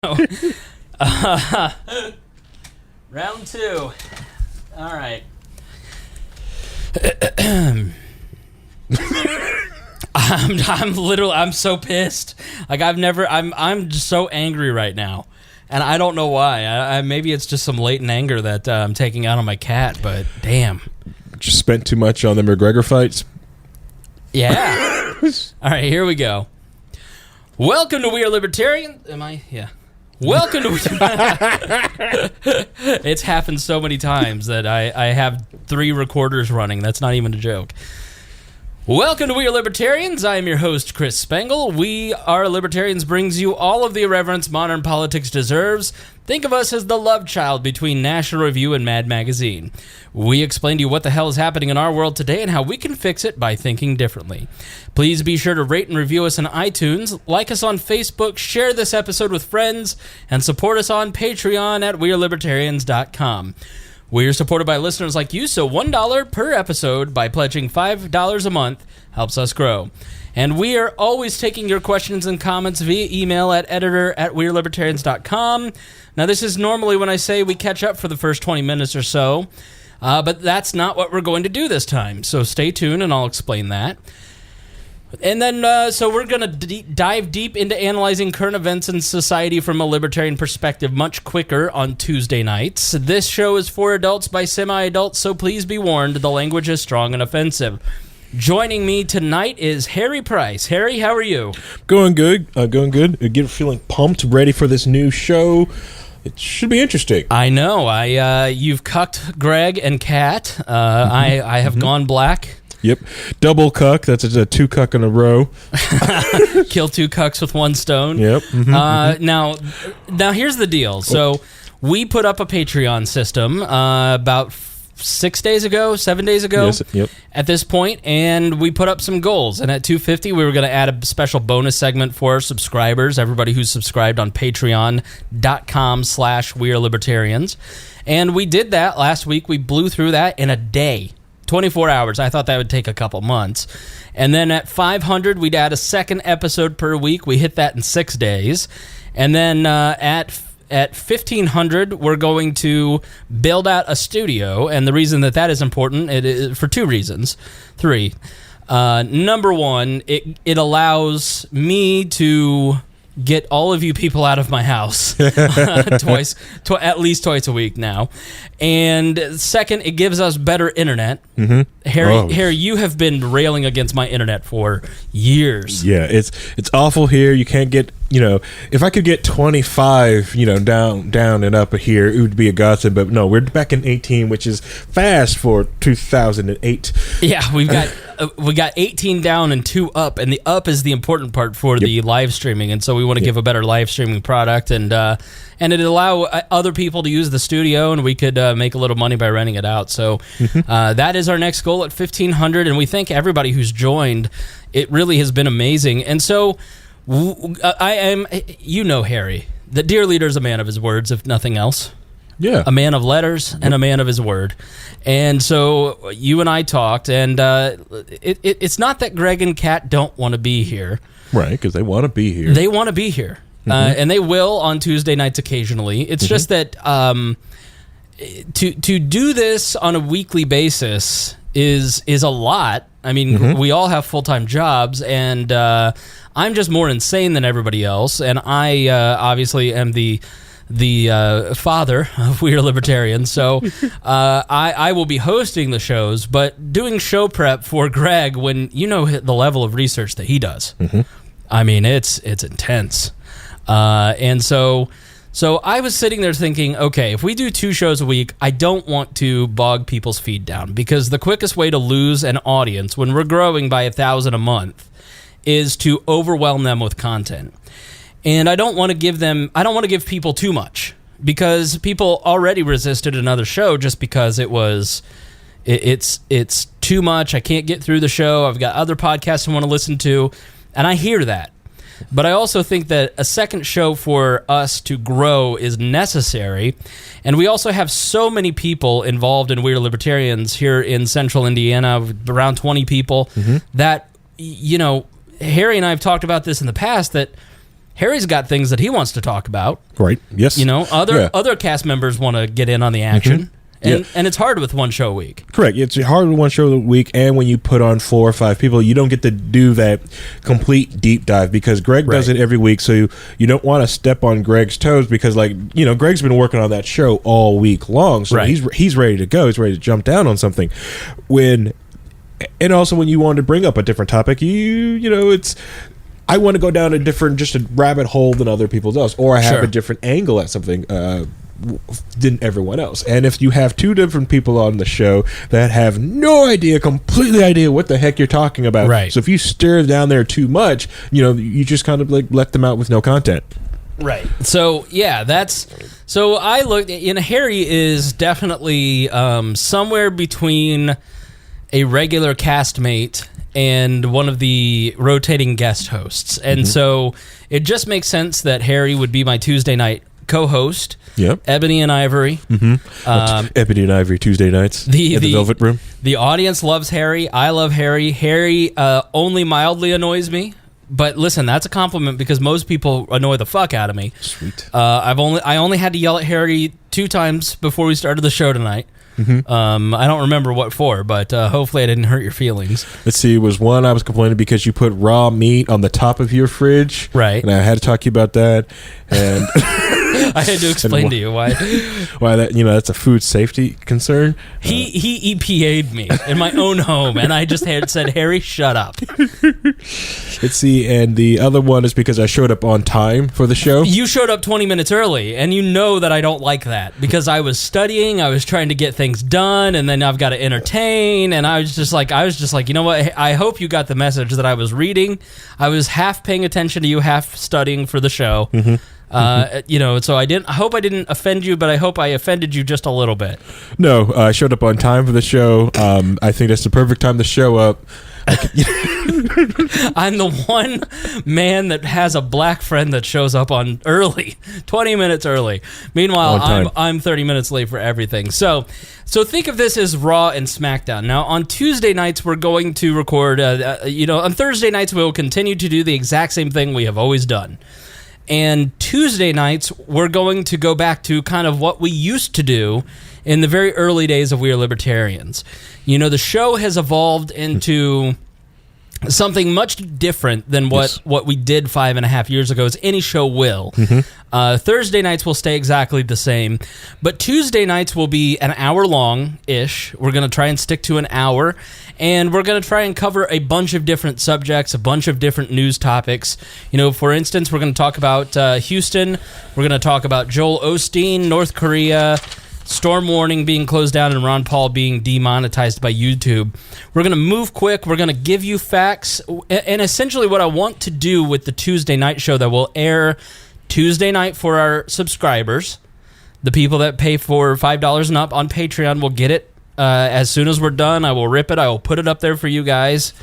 Round two. All right. I'm so pissed. Like I'm just so angry right now. And I don't know why. Maybe it's just some latent anger that I'm taking out on my cat, but damn. Just spent too much on the McGregor fights? Yeah. All right, here we go. Welcome to We Are Libertarians. Am I? Yeah. Welcome to... It's happened so many times that I have 3 recorders running. That's not even a joke. Welcome to We Are Libertarians. I am your host, Chris Spangle. We Are Libertarians brings you all of the irreverence modern politics deserves. Think of us as the love child between National Review and Mad Magazine. We explain to you what the hell is happening in our world today and how we can fix it by thinking differently. Please be sure to rate and review us on iTunes, like us on Facebook, share this episode with friends, and support us on Patreon at wearelibertarians.com. We are supported by listeners like you, so $1 per episode by pledging $5 a month helps us grow. And we are always taking your questions and comments via email at editor@wearelibertarians.com. Now, this is normally when I say we catch up for the first 20 minutes or so, but that's not what we're going to do this time. So stay tuned, and I'll explain that. And then, so we're going to dive deep into analyzing current events in society from a libertarian perspective much quicker on Tuesday nights. This show is for adults by semi-adults, so please be warned, the language is strong and offensive. Joining me tonight is Harry Price. Harry, how are you? Going good. Feeling pumped, ready for this new show. It should be interesting. I know. You've cucked Greg and Kat. I have gone black. Yep. Double cuck. That's a 2 cuck in a row. Kill 2 cucks with 1 stone. Yep. Now here's the deal. So we put up a Patreon system about 7 days ago, yes, yep. At this point, and we put up some goals. And at 250, we were going to add a special bonus segment for our subscribers, everybody who's subscribed on patreon.com/wearelibertarians. And we did that last week. We blew through that in a day. 24 hours. I thought that would take a couple months. And then at 500, we'd add a second episode per week. We hit that in 6 days. And then at 1,500, we're going to build out a studio. And the reason that is important, it is for 2 reasons. 3. Number 1, it allows me to get all of you people out of my house at least twice a week now. And second, it gives us better internet. Mm-hmm. Harry, you have been railing against my internet for years. Yeah, it's awful here. You can't get, if I could get 25, down and up here, it would be a godsend. But no, we're back in 18, which is fast for 2008. Yeah, we got 18 down and 2 up, and the up is the important part for the live streaming, and so we want to give a better live streaming product, and it'd allow other people to use the studio, and we could make a little money by renting it out. So that is our next goal at 1,500, and we thank everybody who's joined. It really has been amazing. And so I am, Harry, the dear leader is a man of his words, if nothing else. Yeah. A man of letters and a man of his word. And so you and I talked, and it's not that Greg and Kat don't want to be here. Right, because they want to be here. They want to be here. And they will on Tuesday nights occasionally. It's just that to do this on a weekly basis is a lot. I mean, we all have full-time jobs, and I'm just more insane than everybody else. And I obviously am the father of We Are Libertarians, so I will be hosting the shows, but doing show prep for Greg when the level of research that he does. I mean, it's intense. And so I was sitting there thinking, okay, if we do 2 shows a week, I don't want to bog people's feed down, because the quickest way to lose an audience when we're growing by 1,000 a month is to overwhelm them with content. And I don't want to give people too much, because people already resisted another show just because it's too much. I can't get through the show. I've got other podcasts I want to listen to, and I hear that. But I also think that a second show for us to grow is necessary. And we also have so many people involved in We Are Libertarians here in central Indiana, around 20 people, that, Harry and I have talked about this in the past, that Harry's got things that he wants to talk about. Right. Yes. You know, other cast members want to get in on the action. And it's hard with one show a week. Correct. It's hard with one show a week, and when you put on 4 or 5 people, you don't get to do that complete deep dive because Greg does it every week, so you don't want to step on Greg's toes because, like, you know, Greg's been working on that show all week long, so he's ready to go. He's ready to jump down on something. And also when you want to bring up a different topic, you know, I want to go down just a rabbit hole than other people does, or I have a different angle at something than everyone else. And if you have 2 different people on the show that have completely idea what the heck you're talking about, so if you stir down there too much, you know, you just kind of like let them out with no content. Right. So so I looked. Harry is definitely somewhere between a regular castmate and one of the rotating guest hosts. And so it just makes sense that Harry would be my Tuesday night co-host. Yep. Ebony and Ivory. Ebony and Ivory Tuesday nights in the Velvet Room. The audience loves Harry. I love Harry. Harry only mildly annoys me. But listen, that's a compliment because most people annoy the fuck out of me. Sweet. I only had to yell at Harry 2 times before we started the show tonight. I don't remember what for, but hopefully I didn't hurt your feelings. Let's see, it was one I was complaining because you put raw meat on the top of your fridge. Right. And I had to talk to you about that. And I had to explain to you why that, you know, that's a food safety concern. He EPA'd me in my own home, and I just said, Harry, shut up. Let's see, and the other one is because I showed up on time for the show. You showed up 20 minutes early, and you know that I don't like that because I was studying, I was trying to get things done, and then I've got to entertain, and I was just like, you know what? I hope you got the message that I was reading. I was half paying attention to you, half studying for the show. You know, so I hope I didn't offend you, but I hope I offended you just a little bit. No, I showed up on time for the show. I think that's the perfect time to show up. I'm the one man that has a black friend that shows up on early, 20 minutes early. Meanwhile, I'm 30 minutes late for everything. So think of this as Raw and SmackDown. Now, on Tuesday nights, we're going to record, on Thursday nights, we'll continue to do the exact same thing we have always done. And Tuesday nights, we're going to go back to kind of what we used to do in the very early days of We Are Libertarians. You know, the show has evolved into something much different than what we did 5.5 years ago, as any show will. Thursday nights will stay exactly the same, but Tuesday nights will be an hour long-ish. We're going to try and stick to an hour, and we're going to try and cover a bunch of different subjects, a bunch of different news topics. You know, for instance, we're going to talk about Houston. We're going to talk about Joel Osteen, North Korea, Storm Warning being closed down, and Ron Paul being demonetized by YouTube. We're going to move quick. We're going to give you facts. And essentially what I want to do with the Tuesday night show that will air Tuesday night for our subscribers, the people that pay for $5 and up on Patreon will get it as soon as we're done. I will rip it. I will put it up there for you guys,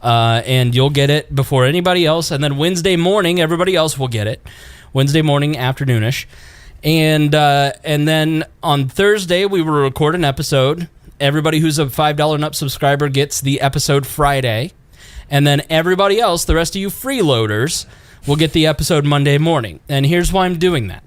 and you'll get it before anybody else. And then Wednesday morning, everybody else will get it. Wednesday morning, afternoonish. And then on Thursday, we will record an episode. Everybody who's a $5 and up subscriber gets the episode Friday. And then everybody else, the rest of you freeloaders, will get the episode Monday morning. And here's why I'm doing that.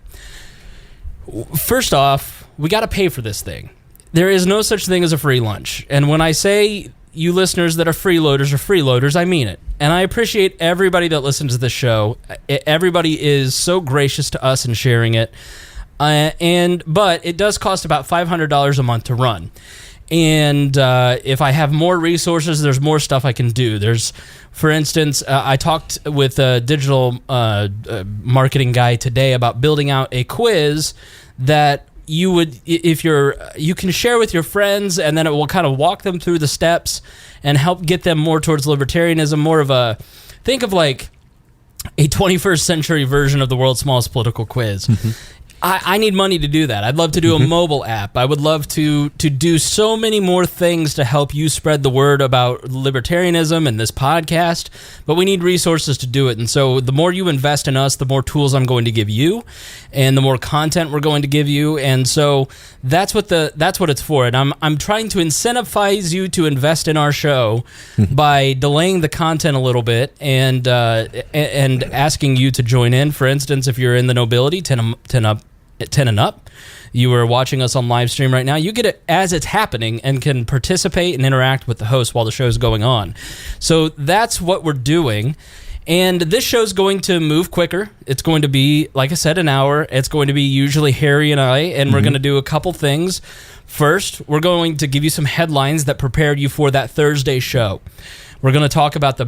First off, we got to pay for this thing. There is no such thing as a free lunch. And when I say you listeners that are freeloaders, I mean it. And I appreciate everybody that listens to this show. Everybody is so gracious to us in sharing it. But it does cost about $500 a month to run. And if I have more resources, there's more stuff I can do. There's, for instance, I talked with a digital marketing guy today about building out a quiz that you can share with your friends, and then it will kind of walk them through the steps and help get them more towards libertarianism. More of think of like a 21st century version of the world's smallest political quiz. I need money to do that. I'd love to do a mobile app. I would love to do so many more things to help you spread the word about libertarianism and this podcast, but we need resources to do it. And so the more you invest in us, the more tools I'm going to give you, and the more content we're going to give you. And so that's what it's for. And I'm trying to incentivize you to invest in our show by delaying the content a little bit and asking you to join in. For instance, if you're in the nobility, 10 and up, you are watching us on live stream right now, you get it as it's happening and can participate and interact with the host while the show is going on. So that's what we're doing. And this show's going to move quicker. It's going to be, like I said, an hour. It's going to be usually Harry and I, and we're going to do a couple things. First, we're going to give you some headlines that prepared you for that Thursday show. We're going to talk about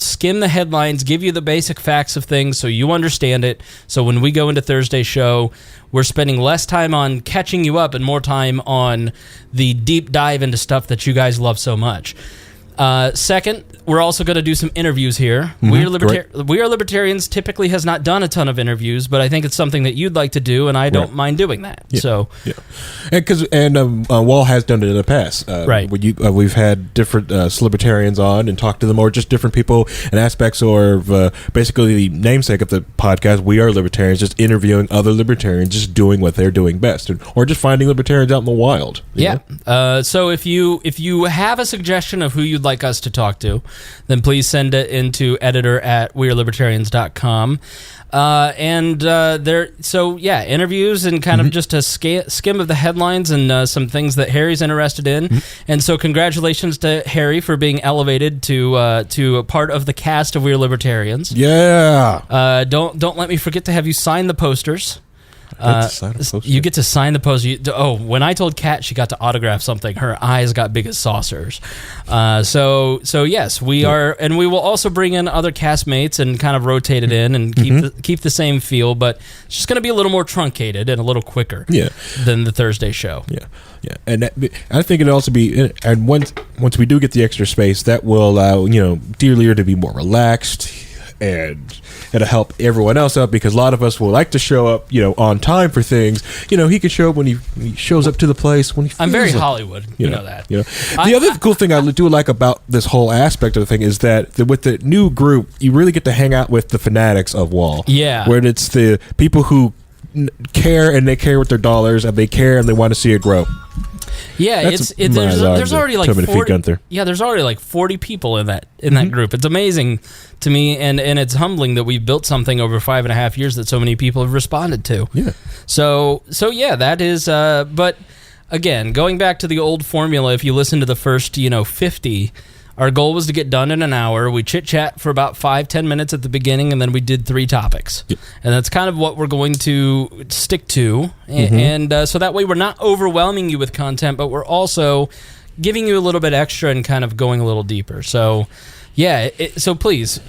skim the headlines, give you the basic facts of things so you understand it. So when we go into Thursday's show, we're spending less time on catching you up and more time on the deep dive into stuff that you guys love so much. Second, we're also going to do some interviews here. We Are Libertarians typically has not done a ton of interviews, but I think it's something that you'd like to do, and I don't mind doing that. Yeah. So, and Wall has done it in the past. Right. We've had different libertarians on and talked to them, or just different people and aspects, or basically the namesake of the podcast. We Are Libertarians, just interviewing other libertarians, just doing what they're doing best, or just finding libertarians out in the wild. Yeah. So if you have a suggestion of who you'd like us to talk to, then please send it into editor@wearelibertarians.com. Interviews and kind of just a skim of the headlines and some things that Harry's interested in. And so congratulations to Harry for being elevated to a part of the cast of We Are Libertarians. Yeah. Don't let me forget to have you sign the posters. You get to sign the poster. When I told Kat she got to autograph something, her eyes got big as saucers. So yes, we are, and we will also bring in other castmates and kind of rotate it in and keep the same feel, but it's just going to be a little more truncated and a little quicker than the Thursday show. Yeah. And I think it'll also be, and once we do get the extra space, that will allow Dear Lear to be more relaxed, and it'll help everyone else out, because a lot of us will like to show up, on time for things. He can show up when he shows up to the place when he feels I'm very like, Hollywood, you know that. The other cool thing I do like about this whole aspect of the thing is that with the new group, you really get to hang out with the fanatics of Wall. Yeah. Where it's the people who care, and they care with their dollars, and they care, and they want to see it grow. Yeah, there's already like 40. Yeah, there's already like 40 people in that group. It's amazing to me, and it's humbling that we've built something over 5.5 years that so many people have responded to. Yeah. So yeah, that is. But again, going back to the old formula, if you listen to the first 50. Our goal was to get done in an hour. We chit-chat for about 5-10 minutes at the beginning, and then we did 3 topics. Yep. And that's kind of what we're going to stick to. And so that way we're not overwhelming you with content, but we're also giving you a little bit extra and kind of going a little deeper. So, yeah, so please,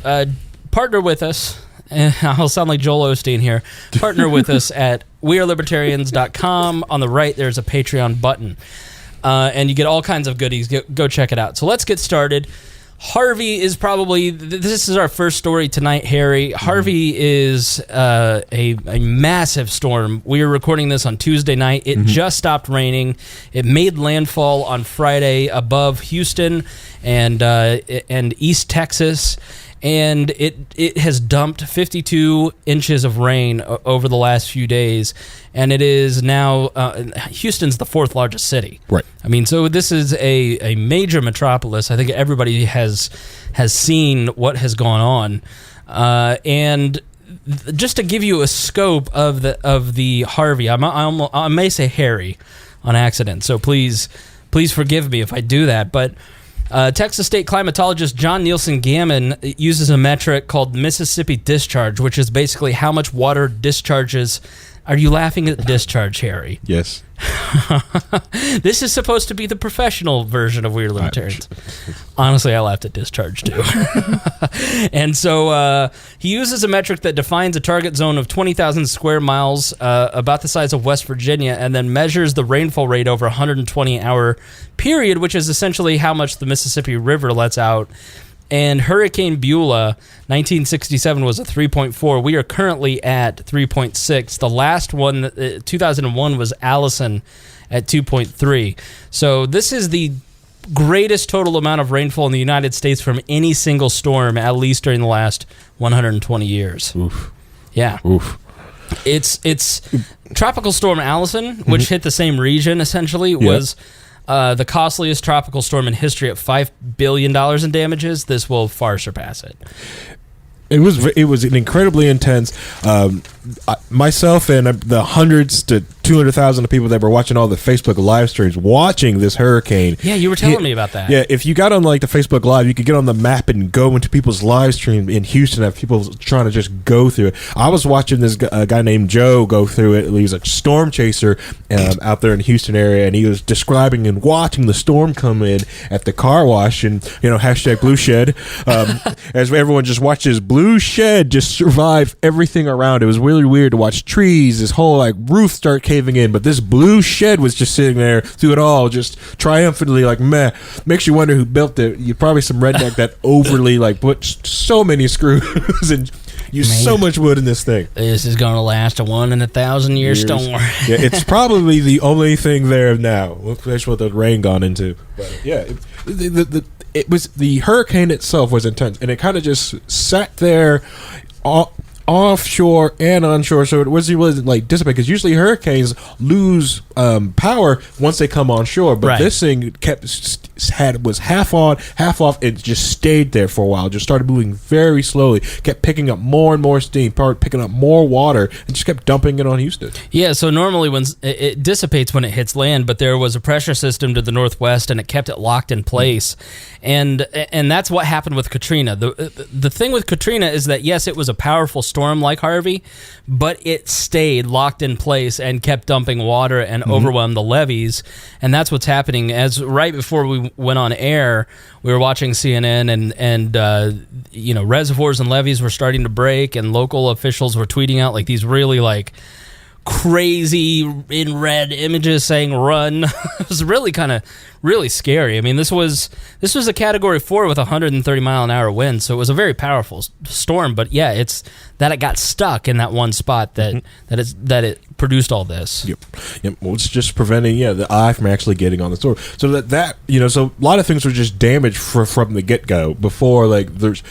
partner with us. I'll sound like Joel Osteen here. Partner with us at wearelibertarians.com. On the right, there's a Patreon button. And you get all kinds of goodies. Go check it out. So let's get started. Harvey is probably... This is our first story tonight, Harry. Harvey is a massive storm. We are recording this on Tuesday night. It just stopped raining. It made landfall on Friday above Houston and East Texas. And it has dumped 52 inches of rain over the last few days, and it is now Houston's the 4th largest city. Right. I mean, so this is a major metropolis. I think everybody has seen what has gone on, and just to give you a scope of the Harvey, I may say Harry on accident, so please forgive me if I do that, but. Texas state climatologist John Nielsen Gammon uses a metric called Mississippi discharge, which is basically how much water discharges. Are you laughing at discharge, Harry? Yes. This is supposed to be the professional version of Weird Libertarians. Honestly, I laughed at discharge too. And so he uses a metric that defines a target zone of 20,000 square miles, about the size of West Virginia, and then measures the rainfall rate over a 120-hour period, which is essentially how much the Mississippi River lets out And Hurricane Beulah, 1967, was a 3.4. We are currently at 3.6. The last one, 2001, was Allison at 2.3. So this is the greatest total amount of rainfall in the United States from any single storm, at least during the last 120 years. Oof. Yeah. Oof. It's Tropical Storm Allison, which hit the same region, essentially, was the costliest tropical storm in history at $5 billion in damages. This will far surpass it. It was an incredibly intense. Myself and the hundreds to 200,000 of people that were watching all the Facebook live streams watching this hurricane. Yeah, you were telling me about that. Yeah, if you got on like the Facebook Live, you could get on the map and go into people's live stream in Houston. Have people trying to just go through it. I was watching this guy named Joe go through it. He was a storm chaser out there in the Houston area, and he was describing and watching the storm come in at the car wash, and hashtag Blue Shed. As everyone just watches Blue Shed just survive everything around. It was really weird to watch trees, this whole like roof start caving in, but this Blue Shed was just sitting there through it all, just triumphantly like meh. Makes you wonder who built it. You probably some redneck that overly like put so many screws and used so much wood in this thing. This is going to last a 1 in 1,000 year storm. Yeah, it's probably the only thing there now. That's what the rain gone into. But yeah, it was the hurricane itself was intense, and it kind of just sat there offshore and onshore, so it wasn't like dissipate, because usually hurricanes lose power once they come onshore, but this thing was half on, half off. It just stayed there for a while, just started moving very slowly, kept picking up more and more steam, picking up more water, and just kept dumping it on Houston. Yeah, so normally when it dissipates when it hits land, but there was a pressure system to the northwest, and it kept it locked in place. And that's what happened with Katrina. The thing with Katrina is that, yes, it was a powerful storm like Harvey, but it stayed locked in place and kept dumping water and overwhelmed the levees. And that's what's happening. As right before we went on air, we were watching CNN, and reservoirs and levees were starting to break, and local officials were tweeting out like these really like crazy in red images saying run. It was really really scary. I mean, this was a category 4 with 130 mile an hour wind, so it was a very powerful storm. But yeah, it's that it got stuck in that one spot that it produced all this. Yep. Well, it's just preventing the eye from actually getting on the storm. So so a lot of things were just damaged from the get go before there's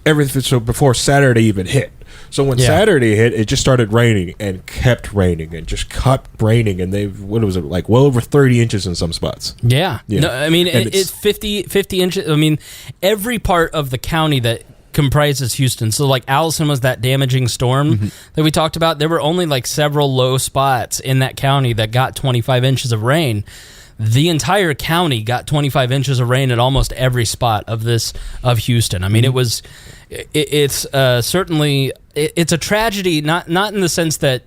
everything. So before Saturday even hit. So when Saturday hit, it just started raining and kept raining and just kept raining, and well over 30 inches in some spots. Yeah. No, I mean, it's 50 inches. I mean, every part of the county that comprises Houston. So like Allison was that damaging storm that we talked about. There were only like several low spots in that county that got 25 inches of rain. The entire county got 25 inches of rain at almost every spot of Houston. I mean, it's certainly it's a tragedy, not in the sense that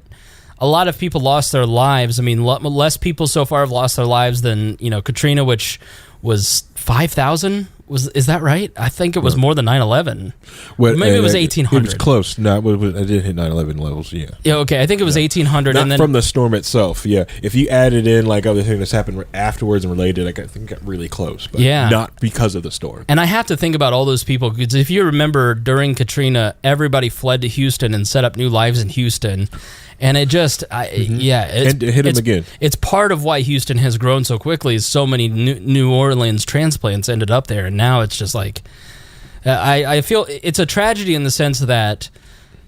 a lot of people lost their lives. I mean, less people so far have lost their lives than Katrina, which was 5,000. Is that right? I think it was more than 9/11. Well, maybe it was 1,800. It was close. No, I didn't hit 9/11 levels. Yeah. Yeah. Okay. I think it was 1,800. Not and then from the storm itself. Yeah. If you added in like other things that's happened afterwards and related, I think it got really close. But not because of the storm. And I have to think about all those people, because if you remember during Katrina, everybody fled to Houston and set up new lives in Houston. And it just, and it hit them again. It's part of why Houston has grown so quickly. Is so many New Orleans transplants ended up there, and now it's just like, I feel it's a tragedy in the sense that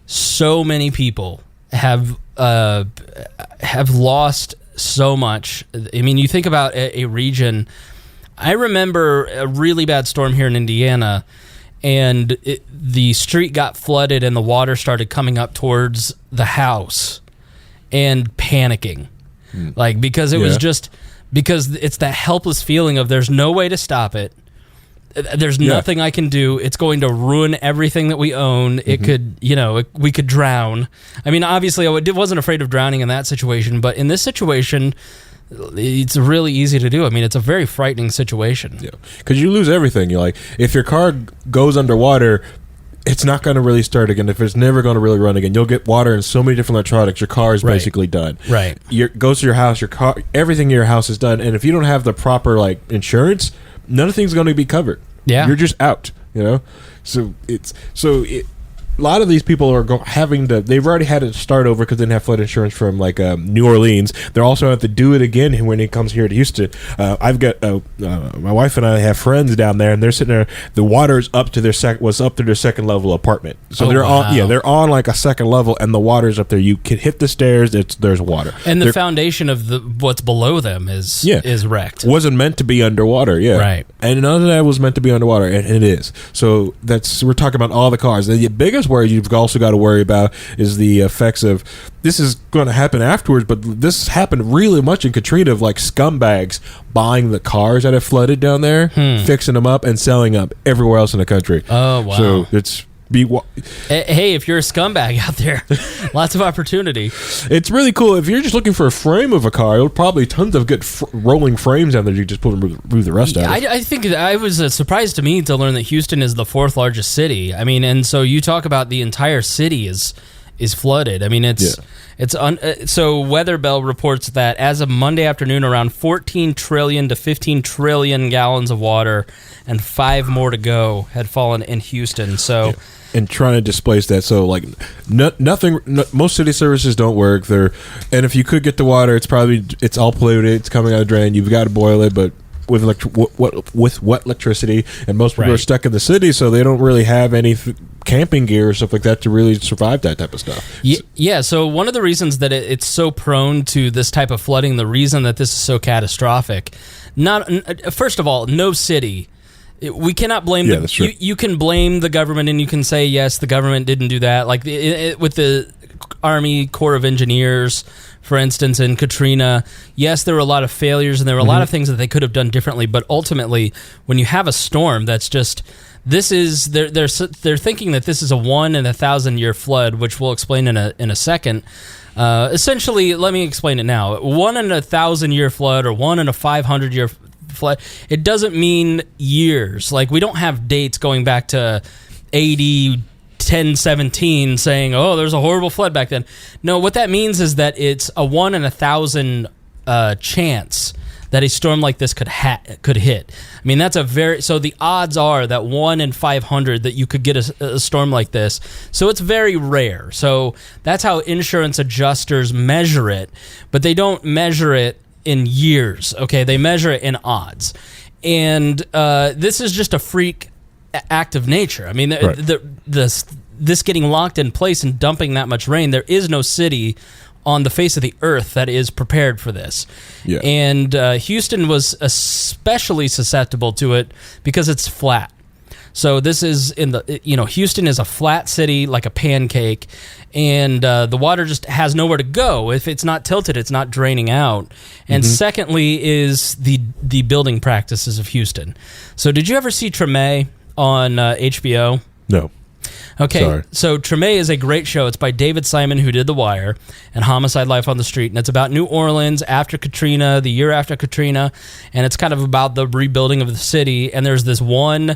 so many people have lost so much. I mean, you think about a region. I remember a really bad storm here in Indiana, and the street got flooded, and the water started coming up towards the house. And panicking, because it was just because it's that helpless feeling of there's no way to stop it. There's nothing I can do. It's going to ruin everything that we own. It could, we could drown. I mean, obviously, I wasn't afraid of drowning in that situation, but in this situation, it's really easy to do. I mean, it's a very frightening situation. Yeah, because you lose everything. You're like, if your car goes underwater, it's not going to really start again. If it's never going to really run again, you'll get water in so many different electronics. Your car is basically done. Right. Goes to your house. Your car, everything in your house is done. And if you don't have the proper insurance, none of things going to be covered. Yeah. You're just out. A lot of these people are they've already had to start over because they didn't have flood insurance from New Orleans. They're also have to do it again when it comes here to Houston. I've got my wife and I have friends down there, and they're sitting there. The water's up to their second level apartment. So they're on like a second level, and the water's up there. You can hit the stairs. There's water, and the foundation of what's below them is wrecked. Wasn't meant to be underwater. Yeah, right. And none of that was meant to be underwater, and it is. So we're talking about all the cars. The biggest worry you've also got to worry about is the effects of this is going to happen afterwards, but this happened really much in Katrina of like scumbags buying the cars that have flooded down there, fixing them up and selling them everywhere else in the country. Oh, wow. So it's hey, if you're a scumbag out there, lots of opportunity. It's really cool. If you're just looking for a frame of a car, it'll probably tons of good rolling frames down there. You just put them move the rust out. I think I was surprised to me to learn that Houston is the 4th largest city. I mean, and so you talk about the entire city is flooded. I mean, so Weather Bell reports that as of Monday afternoon, around 14 trillion to 15 trillion gallons of water and 5 more to go had fallen in Houston. So. Yeah. And trying to displace that, so like most city services don't work there, and if you could get the water, it's all polluted. It's coming out of the drain. You've got to boil it, but with wet electricity, and most people are stuck in the city, so they don't really have any camping gear or stuff like that to really survive that type of stuff. Yeah. So one of the reasons that it's so prone to this type of flooding, the reason that this is so catastrophic, first of all, no city. We cannot blame them. You can blame the government, and you can say, yes, the government didn't do that. Like with the Army Corps of Engineers, for instance, in Katrina, yes, there were a lot of failures, and there were a lot of things that they could have done differently. But ultimately, when you have a storm that's just... they're thinking that this is a 1 in 1,000 year flood, which we'll explain in a second. Essentially, let me explain it now. 1 in 1,000 year flood or 1 in a 500 year flood, it doesn't mean years. Like, we don't have dates going back to AD 1017 saying, oh, there's a horrible flood back then. No, what that means is that it's a 1 in 1,000 chance that a storm like this could hit. I mean, so the odds are that 1 in 500 that you could get a storm like this. So it's very rare. So that's how insurance adjusters measure it, but they don't measure it in years. Okay, they measure it in odds, and this is just a freak act of nature. I mean, this getting locked in place and dumping that much rain, there is no city on the face of the earth that is prepared for this. Yeah. And Houston was especially susceptible to it because it's flat. So this is Houston is a flat city like a pancake, and the water just has nowhere to go. If it's not tilted, it's not draining out. And secondly is the building practices of Houston. So did you ever see Treme on HBO? No. Okay, Sorry. So Treme is a great show. It's by David Simon, who did The Wire and Homicide: Life on the Street, and it's about New Orleans after Katrina, the year after Katrina, and it's kind of about the rebuilding of the city. And there's this one,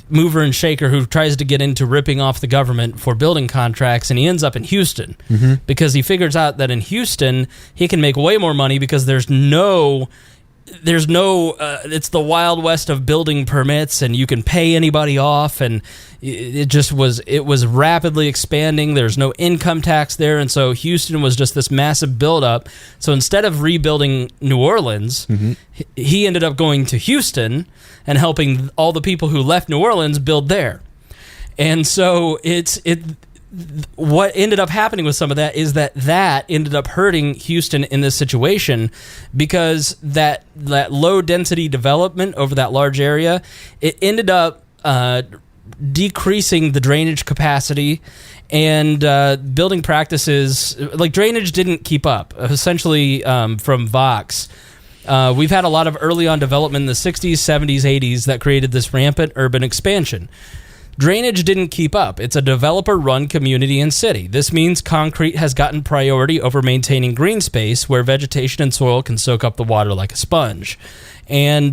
mover and shaker who tries to get into ripping off the government for building contracts, and he ends up in Houston because he figures out that in Houston he can make way more money because there's no it's the Wild West of building permits, and you can pay anybody off, and it was rapidly expanding. There's no income tax there, and so Houston was just this massive buildup. So instead of rebuilding New Orleans, he ended up going to Houston and helping all the people who left New Orleans build there. And so what ended up happening with some of that is that ended up hurting Houston in this situation, because that low density development over that large area, it ended up decreasing the drainage capacity, and building practices like drainage didn't keep up. Essentially, from Vox, we've had a lot of early on development in the 60s, 70s, 80s that created this rampant urban expansion. Drainage didn't keep up. It's a developer-run community and city. This means concrete has gotten priority over maintaining green space where vegetation and soil can soak up the water like a sponge. And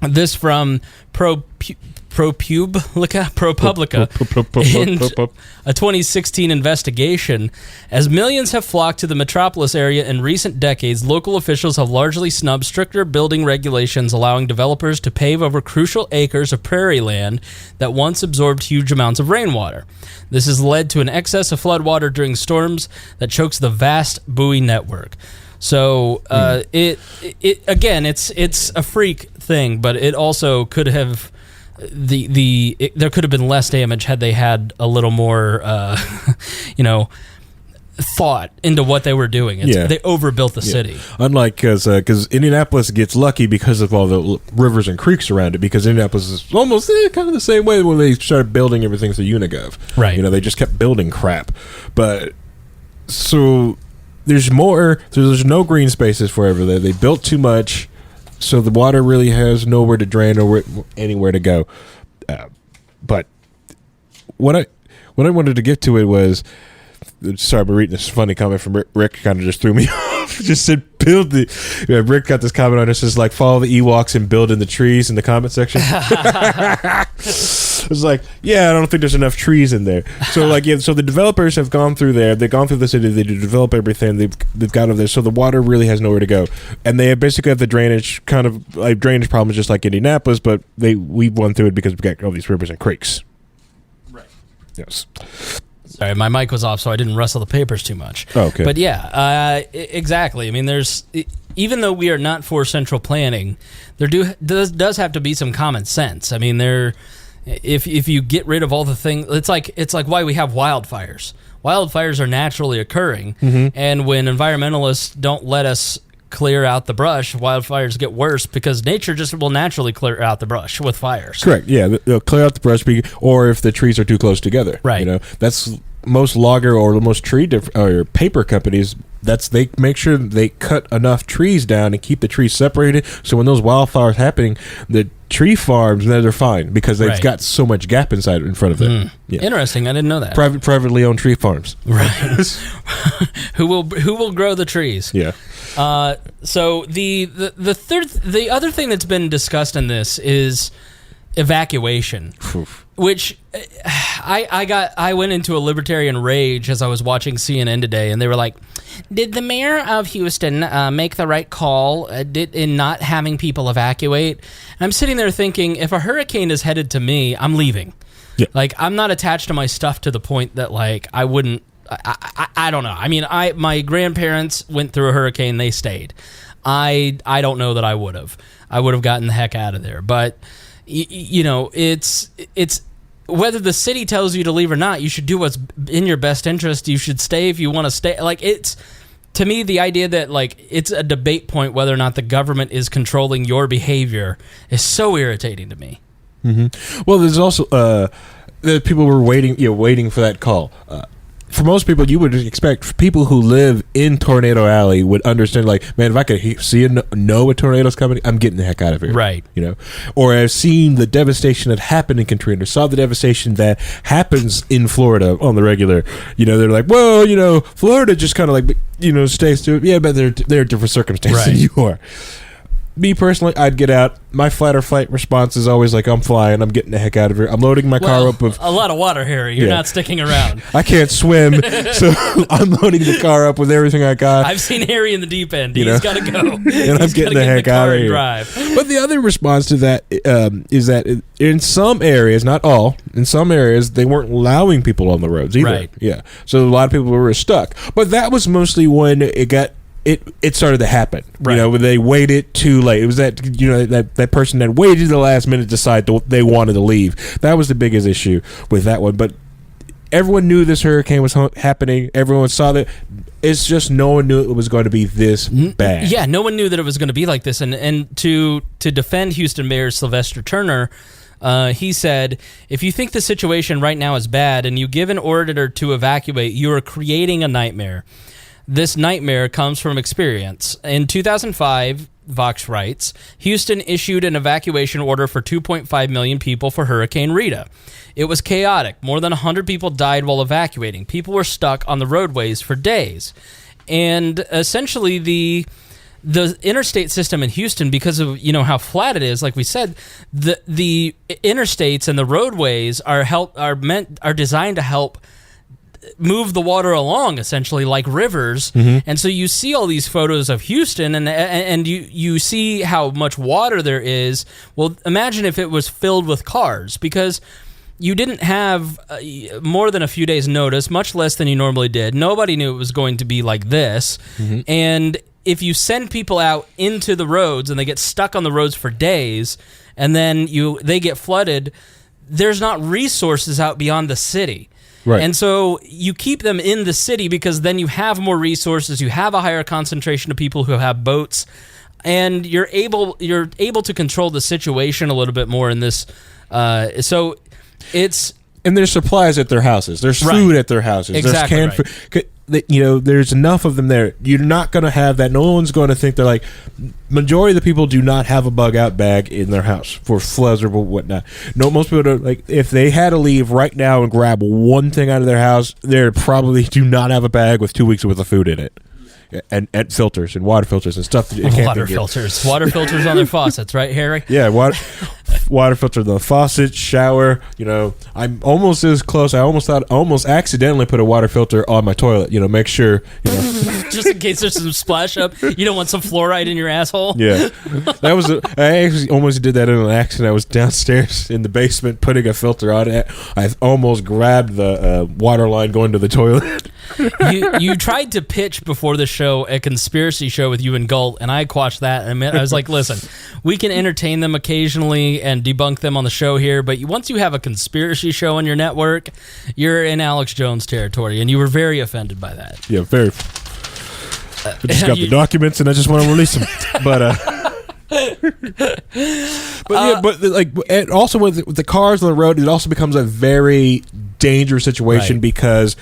this from in a 2016 investigation. As millions have flocked to the metropolis area in recent decades, local officials have largely snubbed stricter building regulations, allowing developers to pave over crucial acres of prairie land that once absorbed huge amounts of rainwater. This has led to an excess of floodwater during storms that chokes the vast buoy network. So it again, it's a freak thing, but it also could have there could have been less damage had they had a little more thought into what they were doing. They overbuilt the city. Unlike because Indianapolis gets lucky because of all the rivers and creeks around it, because Indianapolis is almost kind of the same way when they started building everything through Unigov. Right. They just kept building crap. But so there's no green spaces forever there. They built too much, so the water really has nowhere to drain or anywhere to go. But what I wanted to get to it was, sorry, I'm reading this funny comment from Rick. Kind of just threw me off. Just said, build the... Rick got this comment on it. It says, like, follow the Ewoks and build in the trees in the comment section. It's like, I don't think there's enough trees in there. So, so the developers have gone through there. They've gone through the city. They develop everything. They've got over there. So the water really has nowhere to go. And they basically have the drainage problems just like Indianapolis, but we've won through it because we've got all these rivers and creeks. Right. Yes. Sorry, my mic was off, so I didn't rustle the papers too much. Oh, okay. But exactly. I mean, even though we are not for central planning, there does have to be some common sense. I mean, if you get rid of all the things, it's like why we have wildfires. Wildfires are naturally occurring, and when environmentalists don't let us clear out the brush, wildfires get worse because nature just will naturally clear out the brush with fires. Correct. Yeah, they'll clear out the brush, or if the trees are too close together. Right. That's most logger or most tree or paper companies. They make sure they cut enough trees down and keep the trees separated. So when those wildfires happening, the tree farms, they're fine because they've got so much gap inside in front of them. Yeah. Interesting. I didn't know that. Privately owned tree farms. Right. Who will grow the trees? Yeah. So the other thing that's been discussed in this is evacuation, which I went into a libertarian rage as I was watching CNN today, and they were like, "Did the mayor of Houston make the right call in not having people evacuate?" And I'm sitting there thinking, if a hurricane is headed to me, I'm leaving. Yeah. Like, I'm not attached to my stuff to the point that I wouldn't. I don't know. I mean, my grandparents went through a hurricane; they stayed. I don't know that I would have. I would have gotten the heck out of there. But it's whether the city tells you to leave or not, you should do what's in your best interest. You should stay if you want to stay. It's, to me, the idea that it's a debate point whether or not the government is controlling your behavior is so irritating to me. Mm-hmm. Well, there's also that people were waiting for that call. For most people, you would expect people who live in Tornado Alley would understand, man, if I could see a tornado's coming, I'm getting the heck out of here. Right. Or I've seen the devastation that happened in Katrina, saw the devastation that happens in Florida on the regular. They're like, well, Florida just kind of stays to it. Yeah, but they're different circumstances than you are. Me personally, I'd get out. My fight or flight response is always I'm flying. I'm getting the heck out of here. I'm loading my car up with a lot of water, Harry. You're not sticking around. I can't swim, so I'm loading the car up with everything I got. I've seen Harry in the deep end. He's got to go. And I'm getting the heck out of here. But the other response to that is that in some areas, not all, in some areas, they weren't allowing people on the roads either. Right. Yeah. So a lot of people were stuck. But that was mostly when it started to happen. Right. When they waited too late. It was that person that waited the last minute to decide they wanted to leave. That was the biggest issue with that one. But everyone knew this hurricane was happening. Everyone saw that. It's just no one knew it was going to be this bad. Yeah, no one knew that it was going to be like this. And to defend Houston Mayor Sylvester Turner, he said, if you think the situation right now is bad and you give an order to evacuate, you are creating a nightmare. This nightmare comes from experience. In 2005, Vox writes, Houston issued an evacuation order for 2.5 million people for Hurricane Rita. It was chaotic. More than 100 people died while evacuating. People were stuck on the roadways for days. And essentially, the interstate system in Houston, because of how flat it is, like we said, the interstates and the roadways are designed to help move the water along, essentially like rivers. And so you see all these photos of Houston, and you see how much water there is. Well, imagine if it was filled with cars, because you didn't have more than a few days' notice, much less than you normally did. Nobody knew it was going to be like this. And if you send people out into the roads and they get stuck on the roads for days, and then they get flooded, there's not resources out beyond the city. Right. And so you keep them in the city because then you have more resources, you have a higher concentration of people who have boats, and you're able to control the situation a little bit more in this. So it's... And there's supplies at their houses. There's food at their houses. Exactly. There's canned food. There's enough of them there. You're not going to have that. No one's going to think they're like... Majority of the people do not have a bug-out bag in their house for floods or whatnot. No, most people don't. Like, if they had to leave right now and grab one thing out of their house, they probably do not have a bag with 2 weeks worth of food in it. And filters and water filters and stuff. Water filters on their faucets, right, Harry? Yeah, water filter, the faucet, shower. I'm almost as close. I almost accidentally put a water filter on my toilet. Make sure. Just in case there's some splash up. You don't want some fluoride in your asshole. Yeah, I actually almost did that in an accident. I was downstairs in the basement putting a filter on it. I almost grabbed the water line going to the toilet. You tried to pitch before the show a conspiracy show with you and Galt, and I quashed that. And I was like, listen, we can entertain them occasionally and debunk them on the show here, but once you have a conspiracy show on your network, you're in Alex Jones territory, and you were very offended by that. Yeah, very. I just got the documents, and I just want to release them. And also with the cars on the road, it also becomes a very dangerous situation because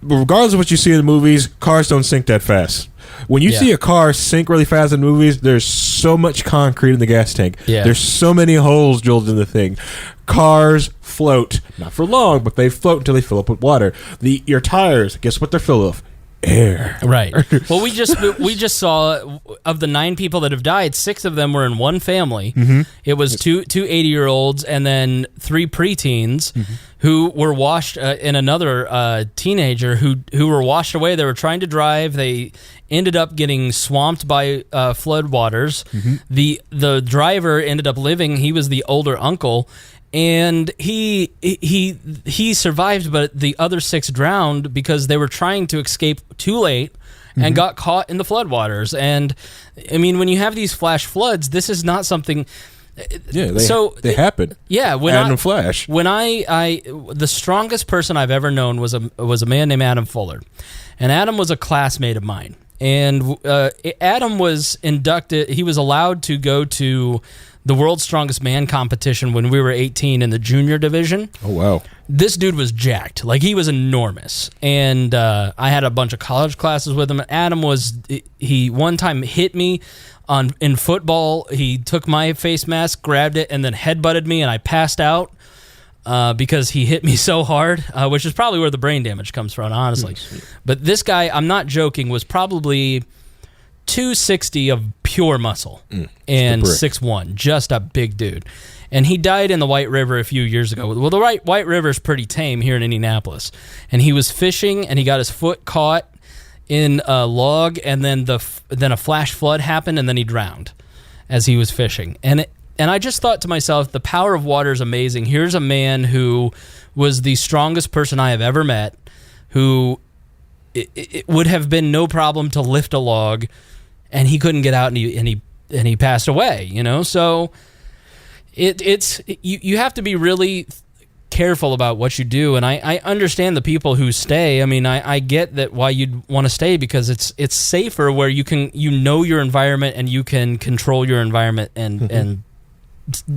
regardless of what you see in the movies, cars don't sink that fast. When you see a car sink really fast in movies, there's so much concrete in the gas tank. Yeah. There's so many holes drilled in the thing. Cars float, not for long, but they float until they fill up with water. Your tires, guess what they're filled with? Air. Right. Well, we just saw of the 9 people that have died, 6 of them were in one family. It was two 80-year-olds and then 3 preteens who were washed, and another teenager who were washed away. They were trying to drive. They ended up getting swamped by flood waters. The driver ended up living. He was the older uncle. And he survived, but the other 6 drowned because they were trying to escape too late and got caught in the floodwaters. And I mean, when you have these flash floods, this is not something. Yeah, they happen. Yeah, Adam Flash. When the strongest person I've ever known was a man named Adam Fuller, and Adam was a classmate of mine. And Adam was inducted. He was allowed to go to the World's Strongest Man competition when we were 18 in the junior division. Oh, wow. This dude was jacked. Like, he was enormous. And I had a bunch of college classes with him. Adam he one time hit me in football. He took my face mask, grabbed it, and then headbutted me, and I passed out because he hit me so hard, which is probably where the brain damage comes from, honestly. But this guy, I'm not joking, was probably 260 of pure muscle and 6'1", just a big dude. And he died in the White River a few years ago. Well, the White River is pretty tame here in Indianapolis. And he was fishing, and he got his foot caught in a log, and then a flash flood happened, and then he drowned as he was fishing. And I just thought to myself, the power of water is amazing. Here's a man who was the strongest person I have ever met, who it would have been no problem to lift a log, and he couldn't get out, and he passed away. So you have to be really careful about what you do, and I understand the people who stay. I mean, I get that why you'd want to stay, because it's safer where you know your environment, and you can control your environment and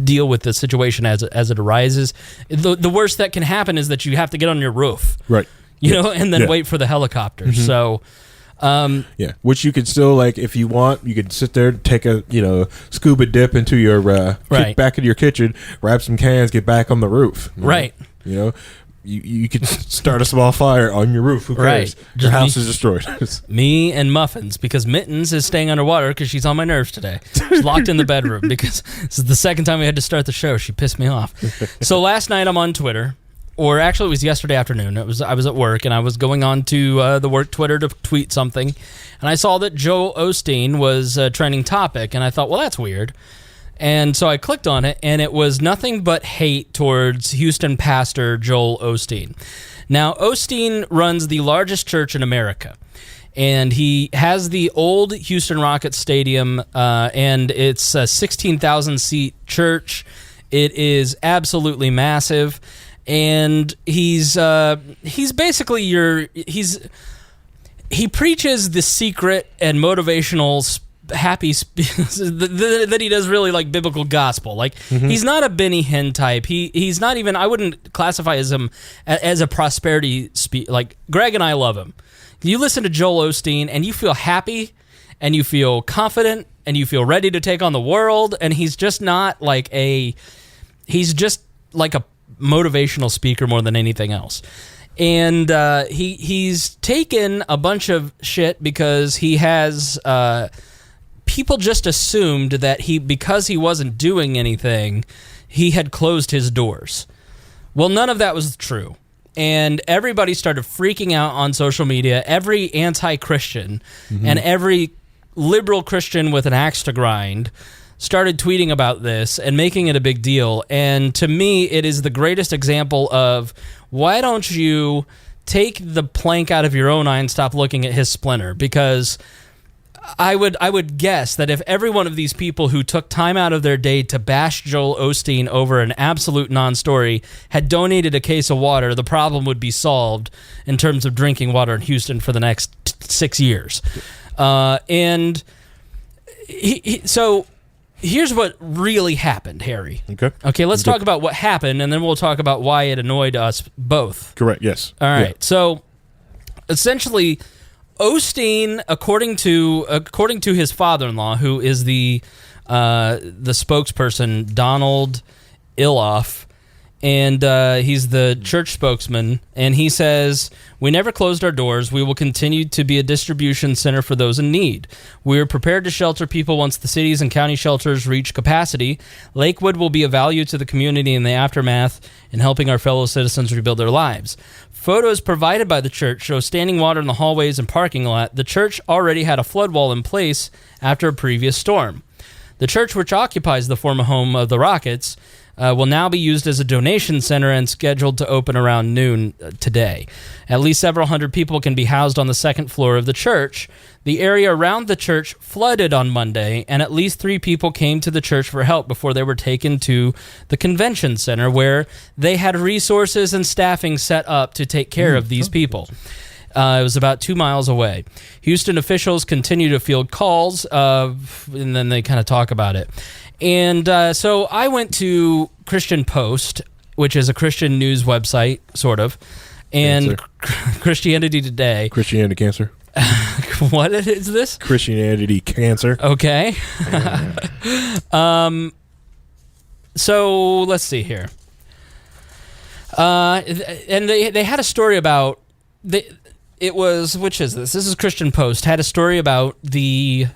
deal with the situation as it arises. The worst that can happen is that you have to get on your roof, right? And then wait for the helicopter. So. Which you could still, like, if you want, you could sit there, take a scuba dip into your back into your kitchen, grab some cans, get back on the roof, right? you could start a small fire on your roof. Who cares? Right. Your house is destroyed. Me and Muffins, because Mittens is staying underwater because she's on my nerves today. She's locked in the bedroom because this is the second time we had to start the show. She pissed me off. So last night I'm on Twitter, or actually it was yesterday afternoon. I was at work and I was going on to the work Twitter to tweet something, and I saw that Joel Osteen was a trending topic, and I thought, well, that's weird. And so I clicked on it, and it was nothing but hate towards Houston pastor Joel Osteen. Now, Osteen runs the largest church in America, and he has the old Houston Rockets Stadium, and it's a 16,000-seat church. It is absolutely massive, and he's basically he preaches the secret and motivational that he does really like biblical gospel. Like he's not a Benny Hinn type. He's not even, I wouldn't classify him as a prosperity like Greg and I love him. You listen to Joel Osteen and you feel happy and you feel confident and you feel ready to take on the world, and he's just not like he's just like a motivational speaker more than anything else. And he's taken a bunch of shit because he has people just assumed that because he wasn't doing anything, he had closed his doors. Well, none of that was true. And everybody started freaking out on social media. Every anti-Christian and every liberal Christian with an axe to grind started tweeting about this and making it a big deal. And to me, it is the greatest example of, why don't you take the plank out of your own eye and stop looking at his splinter? Because I would guess that if every one of these people who took time out of their day to bash Joel Osteen over an absolute non-story had donated a case of water, the problem would be solved in terms of drinking water in Houston for the next 6 years. So here's what really happened, Harry. Okay, let's talk about what happened, and then we'll talk about why it annoyed us both. Correct, yes. All right, yeah. So essentially, Osteen, according to his father-in-law, who is the spokesperson, Donald Iloff, and he's the church spokesman, and he says, "We never closed our doors. We will continue to be a distribution center for those in need. We are prepared to shelter people once the cities and county shelters reach capacity. Lakewood will be of value to the community in the aftermath in helping our fellow citizens rebuild their lives." Photos provided by the church show standing water in the hallways and parking lot. The church already had a flood wall in place after a previous storm. The church, which occupies the former home of the Rockets, will now be used as a donation center and scheduled to open around noon today. At least several hundred people can be housed on the second floor of the church. The area around the church flooded on Monday, and at least 3 people came to the church for help before they were taken to the convention center, where they had resources and staffing set up to take care of these people. It was about 2 miles away. Houston officials continue to field calls, and then they kind of talk about it. And so I went to Christian Post, which is a Christian news website, sort of, and Christianity Today. Christianity Cancer. What is this? Christianity Cancer. Okay. So let's see here. And they had a story about it was, which is this? This is Christian Post, had a story about the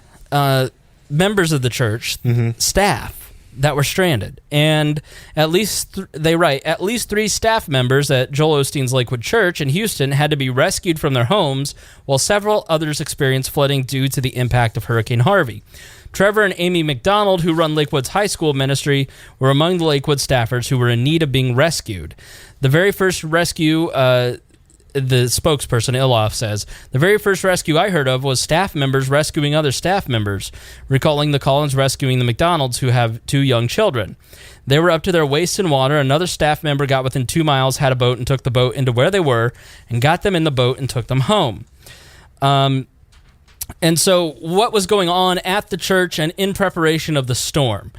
members of the church, staff that were stranded, and at least they write at least 3 staff members at Joel Osteen's Lakewood Church in Houston had to be rescued from their homes, while several others experienced flooding due to the impact of Hurricane Harvey. Trevor and Amy McDonald, who run Lakewood's high school ministry, were among the Lakewood staffers who were in need of being rescued. The very first rescue, the spokesperson, Iloff, says, "The very first rescue I heard of was staff members rescuing other staff members, recalling the Collins rescuing the McDonalds, who have 2 young children. They were up to their waists in water. Another staff member got within 2 miles, had a boat, and took the boat into where they were, and got them in the boat and took them home." And so what was going on at the church and in preparation of the storm?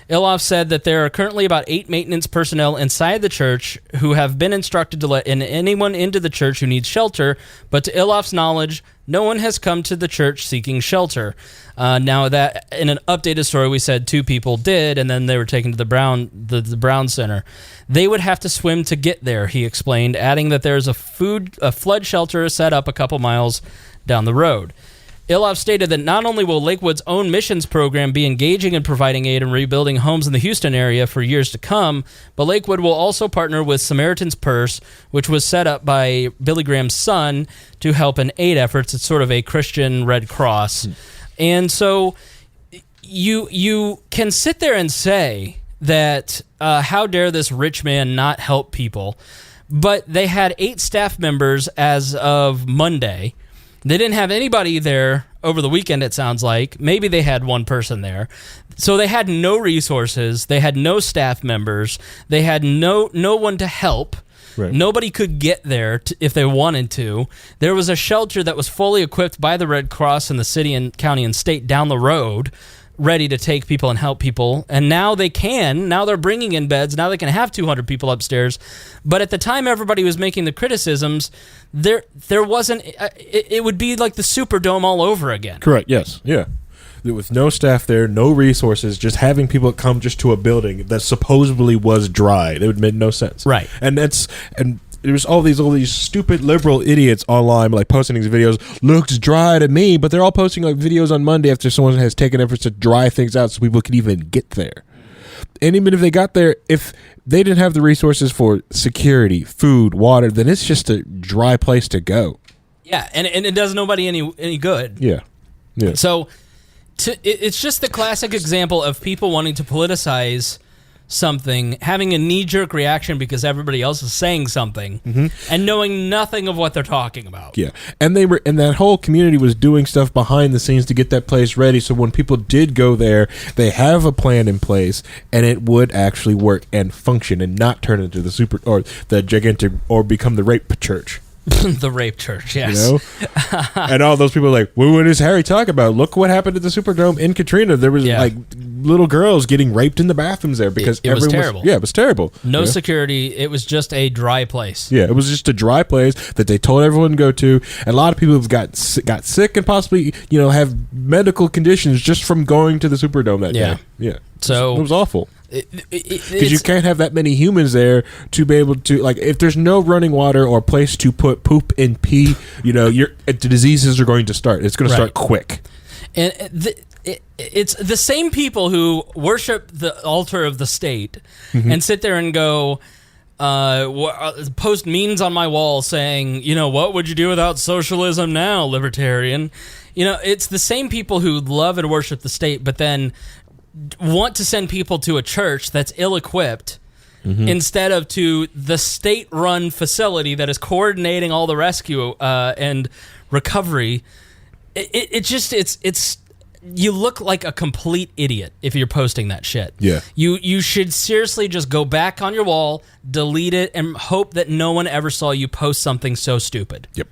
Iloff said that there are currently about 8 maintenance personnel inside the church who have been instructed to let in anyone into the church who needs shelter, but to Iloff's knowledge, no one has come to the church seeking shelter. Now, that in an updated story, we said 2 people did, and then they were taken to the Brown Center. They would have to swim to get there, he explained, adding that there's a flood shelter set up a couple miles down the road. Iloff stated that not only will Lakewood's own missions program be engaging in providing aid and rebuilding homes in the Houston area for years to come, but Lakewood will also partner with Samaritan's Purse, which was set up by Billy Graham's son to help in aid efforts. It's sort of a Christian Red Cross. And so you can sit there and say that how dare this rich man not help people, but they had 8 staff members as of Monday. They didn't have anybody there over the weekend, it sounds like. Maybe they had 1 person there. So they had no resources. They had no staff members. They had no one to help. Right. Nobody could get there if they wanted to. There was a shelter that was fully equipped by the Red Cross in the city and county and state down the road, ready to take people and help people. And now they can. Now they're bringing in beds. Now they can have 200 people upstairs. But at the time everybody was making the criticisms, there wasn't... It would be like the Superdome all over again. Correct, yes. Yeah. There was no staff there, no resources, just having people come just to a building that supposedly was dry. It would make no sense. Right. And there's all these stupid liberal idiots online like posting these videos. Looks dry to me, but they're all posting like videos on Monday after someone has taken efforts to dry things out so people could even get there. And even if they got there, if they didn't have the resources for security, food, water, then it's just a dry place to go. Yeah, and it does nobody any good. Yeah. So it's just the classic example of people wanting to politicize something, having a knee-jerk reaction because everybody else is saying something, and knowing nothing of what they're talking about. Yeah, and that whole community was doing stuff behind the scenes to get that place ready. So when people did go there, they have a plan in place, and it would actually work and function, and not turn into the gigantic or become the rape church. The rape church, yes. You know? And all those people are like, well, what does Harry talk about? Look what happened at the Superdome in Katrina. There was like little girls getting raped in the bathrooms there because it was terrible. It was terrible. No security. It was just a dry place. Yeah, it was just a dry place that they told everyone to go to. And a lot of people have got sick and possibly, have medical conditions just from going to the Superdome that day. Yeah. So it was awful. Because you can't have that many humans there to be able to, like, if there's no running water or place to put poop and pee, the diseases are going to start. It's going to start quick. And it's the same people who worship the altar of the state and sit there and go, post memes on my wall saying, what would you do without socialism now, libertarian? It's the same people who love and worship the state, but then want to send people to a church that's ill-equipped instead of to the state-run facility that is coordinating all the rescue and recovery. It's you look like a complete idiot if you're posting that shit. Yeah. You should seriously just go back on your wall, delete it, and hope that no one ever saw you post something so stupid. Yep.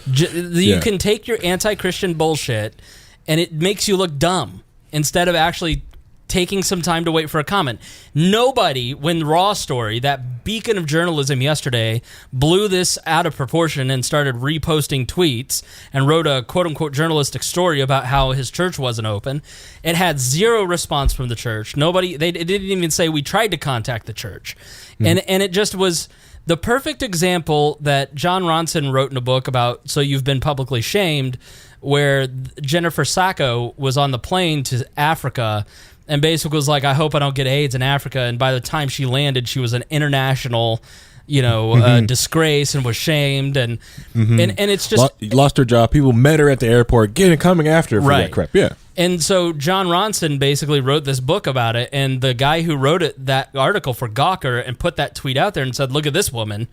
You can take your anti-Christian bullshit, and it makes you look dumb instead of actually taking some time to wait for a comment. Nobody, when Raw Story, that beacon of journalism yesterday, blew this out of proportion and started reposting tweets and wrote a quote-unquote journalistic story about how his church wasn't open, it had zero response from the church. They didn't even say we tried to contact the church. And it just was the perfect example that John Ronson wrote in a book about So You've Been Publicly Shamed, where Jennifer Sacco was on the plane to Africa and basically was like, I hope I don't get AIDS in Africa. And by the time she landed, she was an international, disgrace and was shamed. And it's just... Lost her job. People met her at the airport, coming after her for that crap. Yeah. And so John Ronson basically wrote this book about it, and the guy who wrote that article for Gawker and put that tweet out there and said, look at this woman.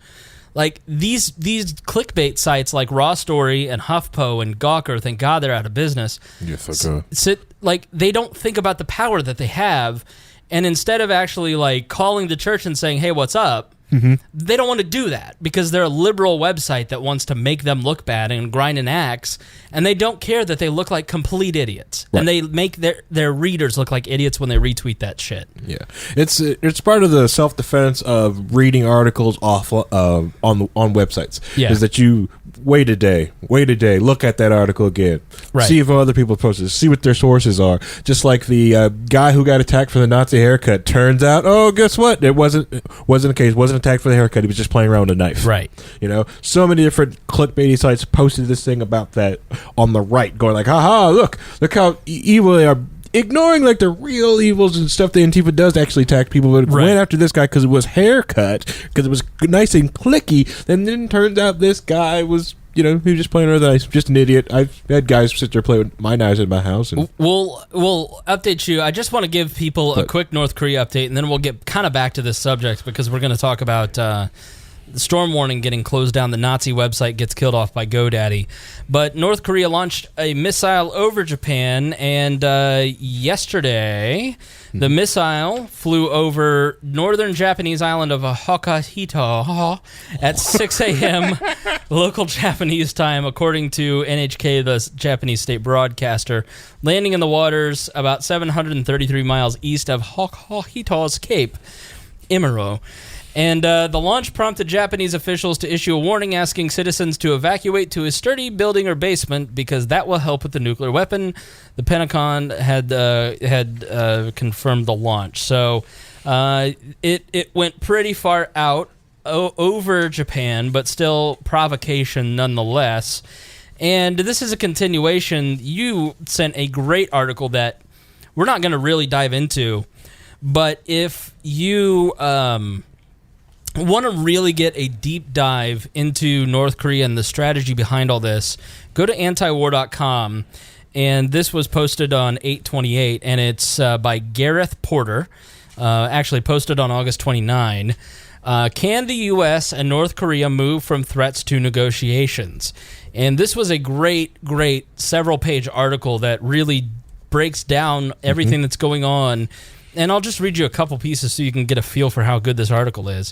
Like, these clickbait sites like Raw Story and HuffPo and Gawker, thank God they're out of business. Yes, they don't think about the power that they have, and instead of actually, like, calling the church and saying, hey, what's up, They don't want to do that because they're a liberal website that wants to make them look bad and grind an axe, and they don't care that they look like complete idiots. Right. And they make their readers look like idiots when they retweet that shit. Yeah, it's part of the self-defense of reading articles off on websites. Yeah. Is that you wait a day, look at that article again, right. See if other people posted, see what their sources are. Just like the guy who got attacked for the Nazi haircut. Turns out, oh, guess what? It wasn't the case. Wasn't attacked for the haircut. He was just playing around with a knife. Right. You know, so many different clickbaity sites posted this thing about that on the right, going like, haha, look how evil they are. Ignoring like the real evils and stuff that Antifa does to actually attack people, but went after this guy because it was haircut, because it was nice and clicky. And then turns out this guy was, he was just playing around with knives, just an idiot. I've had guys sit there play with my knives in my house. And we'll update you. I just want to give people a quick North Korea update, and then we'll get kind of back to this subject because we're going to talk about the Storm Warning getting closed down. The Nazi website gets killed off by GoDaddy. But North Korea launched a missile over Japan, and yesterday the missile flew over northern Japanese island of Hokkaido at 6 a.m. local Japanese time, according to NHK, the Japanese state broadcaster, landing in the waters about 733 miles east of Hokkaido's Cape Imaro. And the launch prompted Japanese officials to issue a warning asking citizens to evacuate to a sturdy building or basement because that will help with the nuclear weapon. The Pentagon had confirmed the launch. So it went pretty far out over Japan, but still provocation nonetheless. And this is a continuation. You sent a great article that we're not going to really dive into, but if you want to really get a deep dive into North Korea and the strategy behind all this, go to antiwar.com, and this was posted on 8/28, and it's by Gareth Porter, actually posted on August 29. Can the U.S. and North Korea move from threats to negotiations? And this was a great several-page article that really breaks down everything that's going on. And I'll just read you a couple pieces so you can get a feel for how good this article is.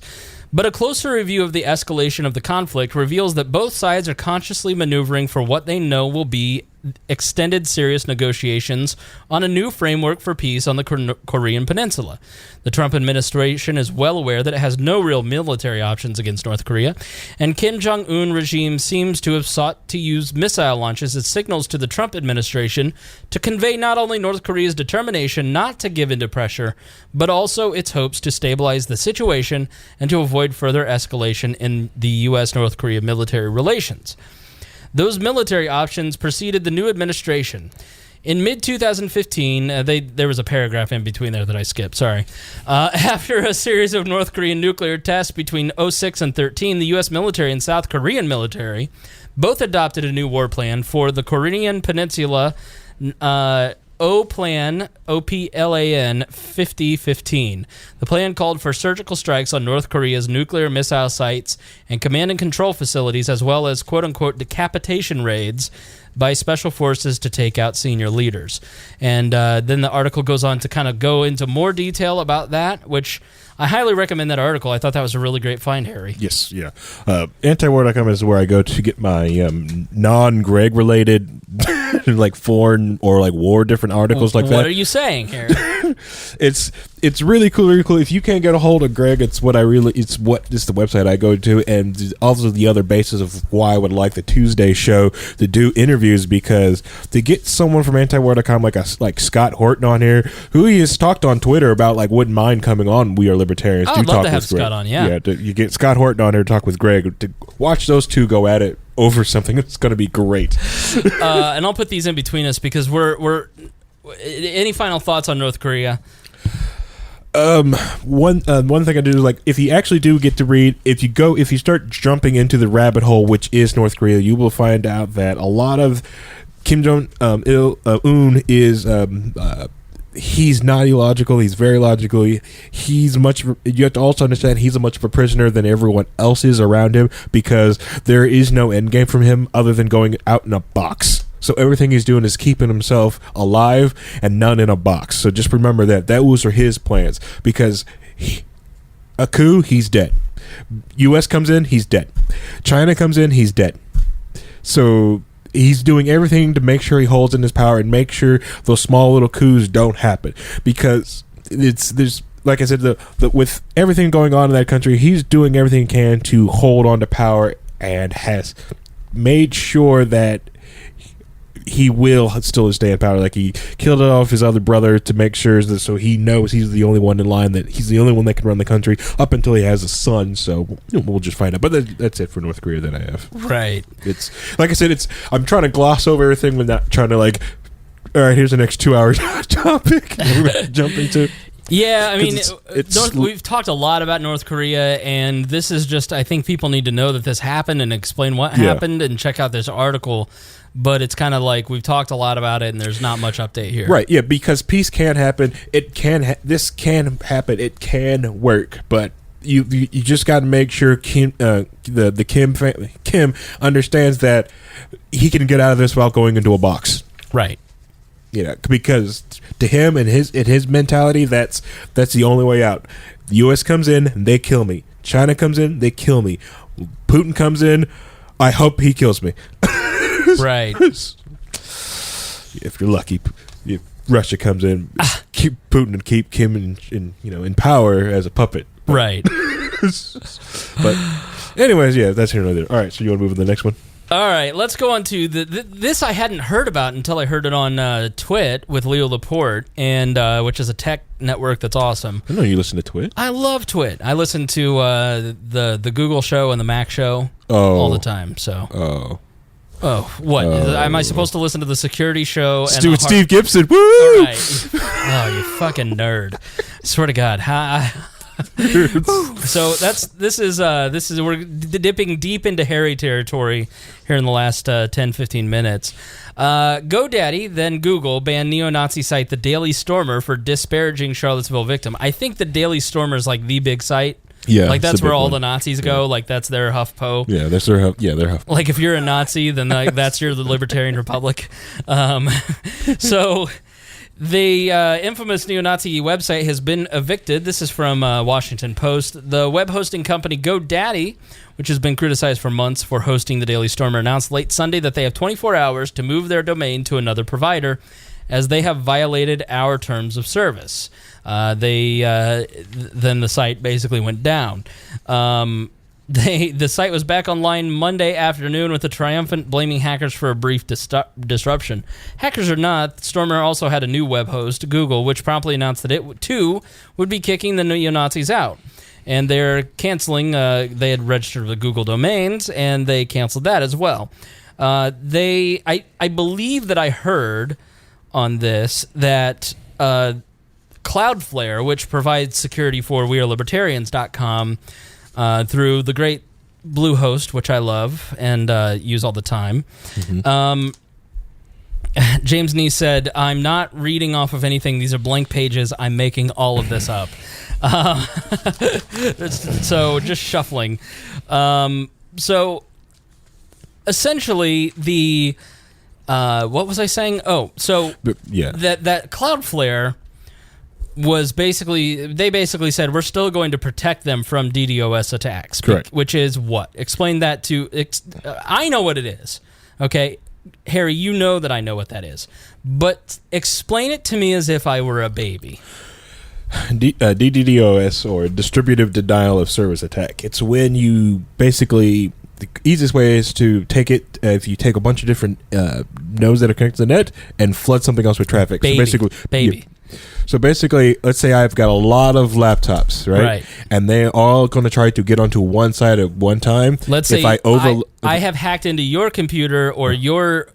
But a closer review of the escalation of the conflict reveals that both sides are consciously maneuvering for what they know will be extended serious negotiations on a new framework for peace on the Korean Peninsula. The Trump administration is well aware that it has no real military options against North Korea, and Kim Jong-un regime seems to have sought to use missile launches as signals to the Trump administration to convey not only North Korea's determination not to give in to pressure, but also its hopes to stabilize the situation and to avoid further escalation in the U.S.-North Korea military relations. Those military options preceded the new administration. In mid-2015, there was a paragraph in between there that I skipped, sorry. After a series of North Korean nuclear tests between 2006 and 2013, the U.S. military and South Korean military both adopted a new war plan for the Korean Peninsula, OPLAN 5015. The plan called for surgical strikes on North Korea's nuclear missile sites and command and control facilities, as well as quote-unquote decapitation raids by special forces to take out senior leaders. And then the article goes on to kind of go into more detail about that, which I highly recommend that article. I thought that was a really great find, Harry. Yes, yeah. Antiwar.com is where I go to get my non-Greg related like foreign or like war different articles like that. What are you saying, Harry? It's really cool, really cool. If you can't get a hold of Greg, it's the website I go to, and also the other basis of why I would like the Tuesday show to do interviews, because to get someone from Antiwar.com like Scott Horton on here, who he has talked on Twitter about, like wouldn't mind coming on We Are Libertarians. I'd love to have Scott on, yeah. You get Scott Horton on here to talk with Greg. To watch those two go at it over something, it's going to be great. And I'll put these in between us because we're any final thoughts on North Korea? One thing I do is, like, if you actually do get to read, if you start jumping into the rabbit hole, which is North Korea, you will find out that a lot of Kim Jong-un is he's not illogical. He's very logical. You have to also understand he's a much of a prisoner than everyone else is around him, because there is no end game from him other than going out in a box. So everything he's doing is keeping himself alive and none in a box. So just remember that those are his plans, because a coup, he's dead. U.S. comes in, he's dead. China comes in, he's dead. So he's doing everything to make sure he holds in his power and make sure those small little coups don't happen, because there's like I said, with everything going on in that country, he's doing everything he can to hold on to power and has made sure that he will still stay in power. Like, he killed off his other brother to make sure that, so he knows he's the only one in line, that he's the only one that can run the country up until he has a son. So we'll just find out. But that's it for North Korea that I have. Right. It's like I said, I'm trying to gloss over everything, but not trying to like, all right, here's the next 2-hour topic we're jump into. Yeah, I mean, we've talked a lot about North Korea, and this is just, I think people need to know that this happened and explain what happened and check out this article. But it's kind of like we've talked a lot about it, and there's not much update here. Right, yeah, because peace can happen. It can this can happen. It can work, but you just got to make sure Kim, the Kim family, Kim understands that he can get out of this without going into a box. Right. Because to him and his mentality, that's the only way out. The U.S. comes in, they kill me. China comes in, they kill me. Putin comes in, I hope he kills me. Right. If you're lucky, if Russia comes in, keep Putin and keep Kim in power as a puppet. Right. But anyways, yeah, that's here and there. All right, so you want to move to the next one? All right, let's go on to this I hadn't heard about until I heard it on Twit with Leo Laporte, and which is a tech network that's awesome. I know you listen to Twit. I love Twit. I listen to the Google show and the Mac show all the time. So. Oh, what? Am I supposed to listen to the security show? And Steve Gibson. Woo! All right. Oh, you fucking nerd! I swear to God. So this is we're dipping deep into Harry territory here in the last 10-15 minutes. GoDaddy, then Google, banned neo-Nazi site The Daily Stormer for disparaging Charlottesville victim. I think The Daily Stormer is like the big site. Yeah, like that's where all the Nazis go. Like that's their HuffPo. Yeah, that's their Huff. Yeah, their Huff. Like if you're a Nazi, then that's the Libertarian Republic. So the infamous neo-Nazi website has been evicted. This is from Washington Post. The web hosting company GoDaddy, which has been criticized for months for hosting the Daily Stormer, announced late Sunday that they have 24 hours to move their domain to another provider, as they have violated our terms of service. Then the site basically went down. The site was back online Monday afternoon with a triumphant blaming hackers for a brief disruption. Hackers or not, Stormer also had a new web host, Google, which promptly announced that it, too, would be kicking the neo-Nazis out. And they're canceling, they had registered with Google domains, and they canceled that as well. I believe that I heard on this that Cloudflare, which provides security for wearelibertarians.com through the great Bluehost, which I love and use all the time. Mm-hmm. James Nee said, I'm not reading off of anything. These are blank pages. I'm making all of this up. So just shuffling. So essentially the... what was I saying? Oh, so that Cloudflare was they basically said we're still going to protect them from DDoS attacks. Correct. Which is what? Explain that to... I know what it is. Okay, Harry, you know that I know what that is. But explain it to me as if I were a baby. DDoS, or distributive denial of service attack. It's when you basically... The easiest way is to take it if you take a bunch of different nodes that are connected to the net and flood something else with traffic. So basically, let's say I've got a lot of laptops, right? And they're all going to try to get onto one side at one time. Let's say I have hacked into your computer or your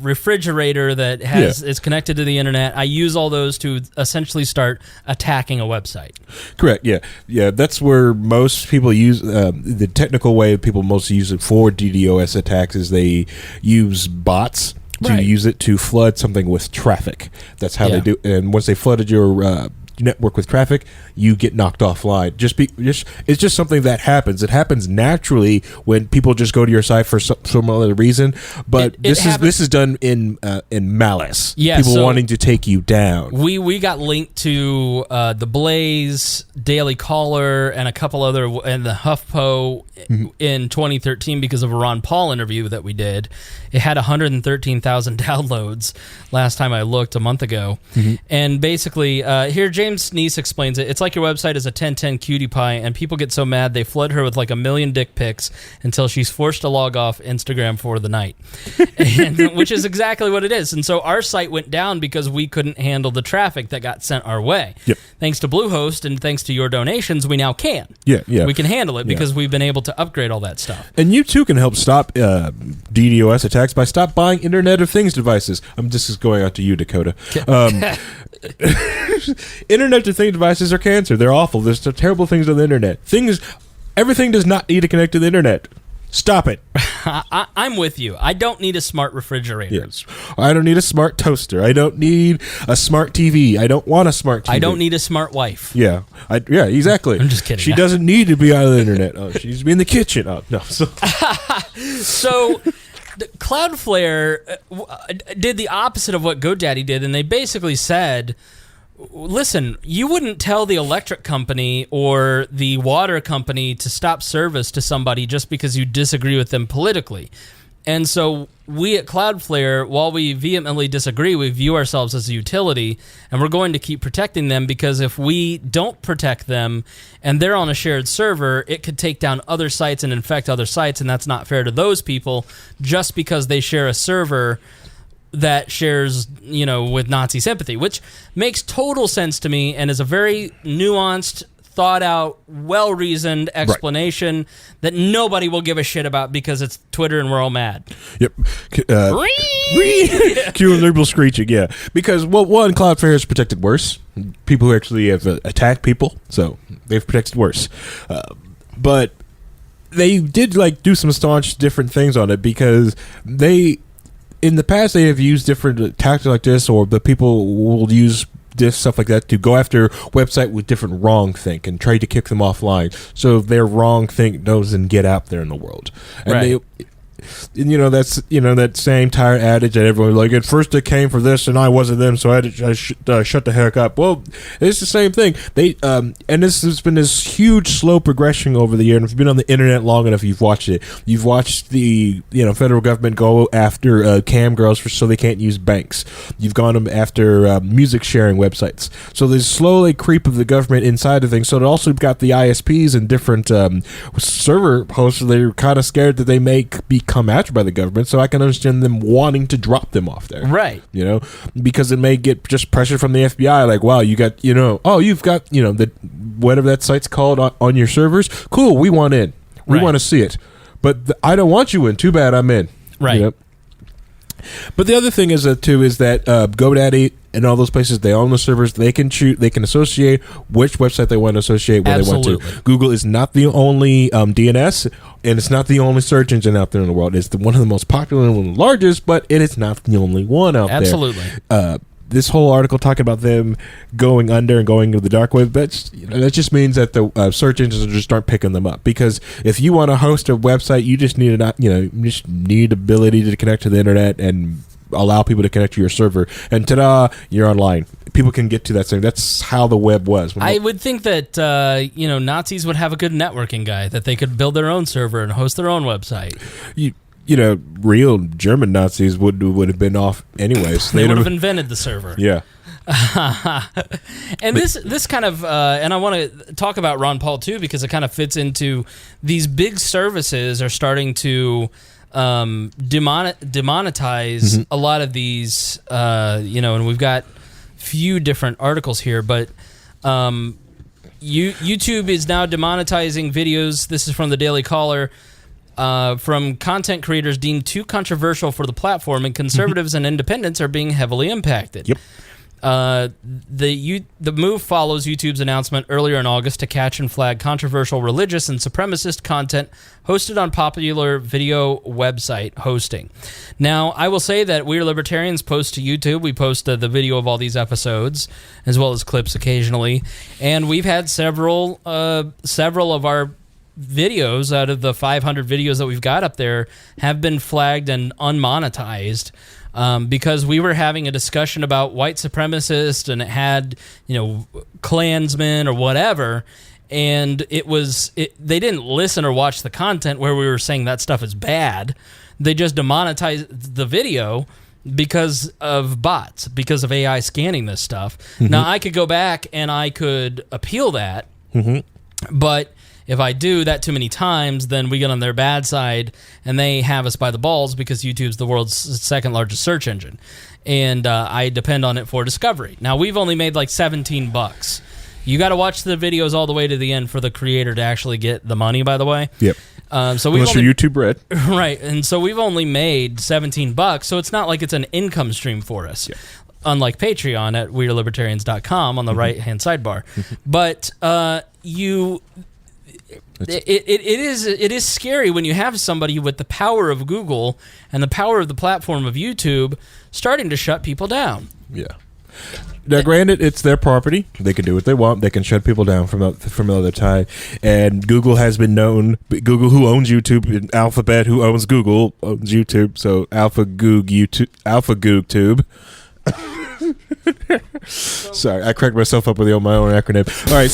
refrigerator that is connected to the internet. I use all those to essentially start attacking a website. Correct. Yeah. That's where most people use the technical way people most use it for DDoS attacks is they use bots to use it to flood something with traffic. That's how they do. And once they flooded your network with traffic, you get knocked offline. It's just something that happens. It happens naturally when people just go to your site for some other reason. But this is done in malice. Yeah, people wanting to take you down. We got linked to the Blaze, Daily Caller, and a couple other, and the HuffPo in 2013 because of a Ron Paul interview that we did. It had 113,000 downloads last time I looked a month ago. And basically, here James Neese explains it. It's like your website is a 1010 cutie pie, and people get so mad they flood her with like 1 million dick pics until she's forced to log off Instagram for the night, which is exactly what it is. And so our site went down because we couldn't handle the traffic that got sent our way. Yep. Thanks to Bluehost and thanks to your donations, we now can. Yeah. We can handle it because we've been able to upgrade all that stuff. And you too can help stop DDoS attacks by stop buying Internet of Things devices. This is going out to you, Dakota. Internet of Things devices are cancer. They're awful. There's terrible things on the internet. Everything does not need to connect to the internet. Stop it. I'm with you. I don't need a smart refrigerator. Yes. I don't need a smart toaster. I don't need a smart TV. I don't want a smart TV. I don't need a smart wife. Yeah. Yeah, exactly. I'm just kidding. She doesn't need to be on the internet. Oh, she's in the kitchen. Oh, no. So Cloudflare did the opposite of what GoDaddy did, and they basically said, listen, you wouldn't tell the electric company or the water company to stop service to somebody just because you disagree with them politically. And so we at Cloudflare, while we vehemently disagree, we view ourselves as a utility, and we're going to keep protecting them, because if we don't protect them and they're on a shared server, it could take down other sites and infect other sites, and that's not fair to those people just because they share a server that shares, with Nazi sympathy, which makes total sense to me and is a very nuanced, thought out, well-reasoned explanation that nobody will give a shit about because it's Twitter and we're all mad. Yep. Cue liberal screeching, yeah. Because, one, Cloudflare has protected worse. People who actually have attacked people, so they've protected worse. But they did, do some staunch different things on it, because in the past, they have used different tactics like this, or the people will use this stuff like that to go after website with different wrongthink and try to kick them offline, so their wrongthink doesn't get out there in the world. And that's that same tired adage that everyone's like, at first it came for this and I wasn't them, so I shut the heck up. Well, it's the same thing. They and this has been this huge slow progression over the year, and if you've been on the internet long enough, you've watched it. You've watched the federal government go after cam girls so they can't use banks. You've gone after music sharing websites. So there's slowly creep of the government inside of things. So it also got the ISPs and different server hosts. They're kind of scared that they may become after by the government, so I can understand them wanting to drop them off there. Right. Because it may get just pressure from the FBI, like, wow, you got, you've got, the whatever that site's called on your servers. Cool, we want in. We want to see it. But I don't want you in. Too bad I'm in. Right. But the other thing is that GoDaddy and all those places, they own the servers. They can associate which website they want to associate where they want to. Google is not the only DNS, and it's not the only search engine out there in the world. It's one of the most popular and one of the largest, but it is not the only one out there. Absolutely. This whole article talking about them going under and going to the dark web, that just means that the search engines just aren't picking them up. Because if you want to host a website, you just need ability to connect to the internet and allow people to connect to your server, and ta-da, you're online. People can get to that thing. That's how the web was. I would think that Nazis would have a good networking guy that they could build their own server and host their own website. Real German Nazis would have been off anyways. They would have invented the server. Yeah. And this kind of and I want to talk about Ron Paul too, because it kind of fits into these big services are starting to demonetize a lot of these, and we've got few different articles here, but YouTube is now demonetizing videos. This is from the Daily Caller. From content creators deemed too controversial for the platform, and conservatives and independents are being heavily impacted. Yep. The move follows YouTube's announcement earlier in August to catch and flag controversial religious and supremacist content hosted on popular video website Hosting. Now, I will say that We Are Libertarians post to YouTube. We post the video of all these episodes, as well as clips occasionally, and we've had several of our videos out of the 500 videos that we've got up there have been flagged and unmonetized. Because we were having a discussion about white supremacists and it had, Klansmen or whatever, and they didn't listen or watch the content where we were saying that stuff is bad. They just demonetized the video because of bots, because of AI scanning this stuff. Mm-hmm. Now, I could go back and I could appeal that, but if I do that too many times, then we get on their bad side, and they have us by the balls because YouTube's the world's second largest search engine, and I depend on it for discovery. Now, we've only made like $17. You got to watch the videos all the way to the end for the creator to actually get the money, by the way. Yep. So unless you're YouTube Red. Right, and so we've only made $17, so it's not like it's an income stream for us. Yep. Unlike Patreon at wearelibertarians.com on the right-hand sidebar. But it is scary when you have somebody with the power of Google and the power of the platform of YouTube starting to shut people down. Yeah. Now, granted, it's their property. They can do what they want. They can shut people down from another time. And Google has been known. Google, who owns YouTube, and Alphabet, who owns Google, owns YouTube. So AlphaGoogTube. Sorry, I cracked myself up with my own acronym. All right,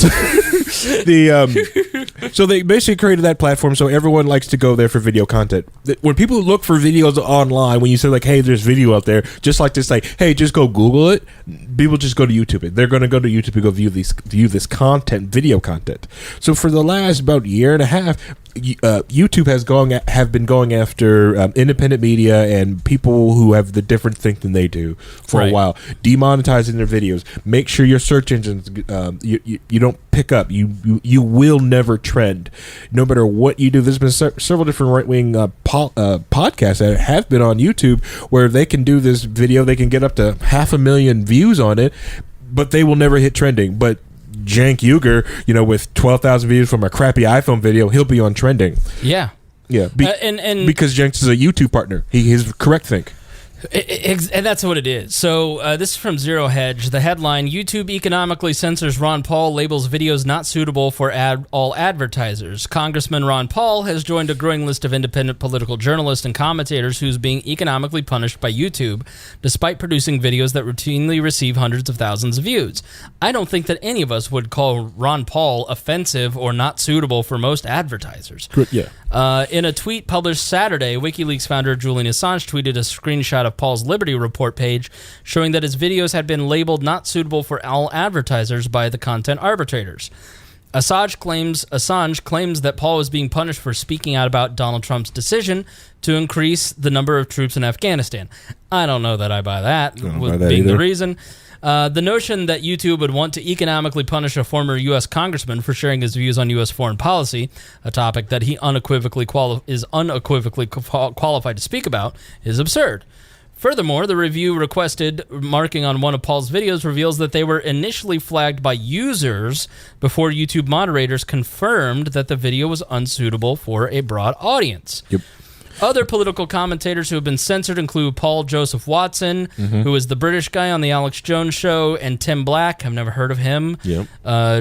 so they basically created that platform so everyone likes to go there for video content. When people look for videos online, when you say like, "Hey, there's video out there," just like this, like, "Hey, just go Google it," people just go to YouTube. They're going to go to YouTube to go view this content, video content. So for the last about year and a half, YouTube have been going after independent media and people who have the different think than they do for a while, demonetizing their videos. Make sure your search engines you don't pick up. You will never trend, no matter what you do. There's been several different right wing podcasts that have been on YouTube where they can do this video, they can get up to 500,000 views on it, but they will never hit trending. But Cenk Uygur, with 12,000 views from a crappy iPhone video, he'll be on trending. Yeah. Yeah. And because Cenk is a YouTube partner. His correct think. And that's what it is. So this is from Zero Hedge. The headline, YouTube economically censors Ron Paul, labels videos not suitable for all advertisers. Congressman Ron Paul has joined a growing list of independent political journalists and commentators who's being economically punished by YouTube, despite producing videos that routinely receive hundreds of thousands of views. I don't think that any of us would call Ron Paul offensive or not suitable for most advertisers. Yeah. In a tweet published Saturday, WikiLeaks founder Julian Assange tweeted a screenshot of Paul's Liberty Report page showing that his videos had been labeled not suitable for all advertisers by the content arbitrators. Assange claims that Paul was being punished for speaking out about Donald Trump's decision to increase the number of troops in Afghanistan. I don't know that I buy that, being the reason. The notion that YouTube would want to economically punish a former U.S. congressman for sharing his views on U.S. foreign policy, a topic that he unequivocally qualified to speak about, is absurd. Furthermore, the review requested marking on one of Paul's videos reveals that they were initially flagged by users before YouTube moderators confirmed that the video was unsuitable for a broad audience. Yep. Other political commentators who have been censored include Paul Joseph Watson, who is the British guy on the Alex Jones Show, and Tim Black. I've never heard of him. Yep.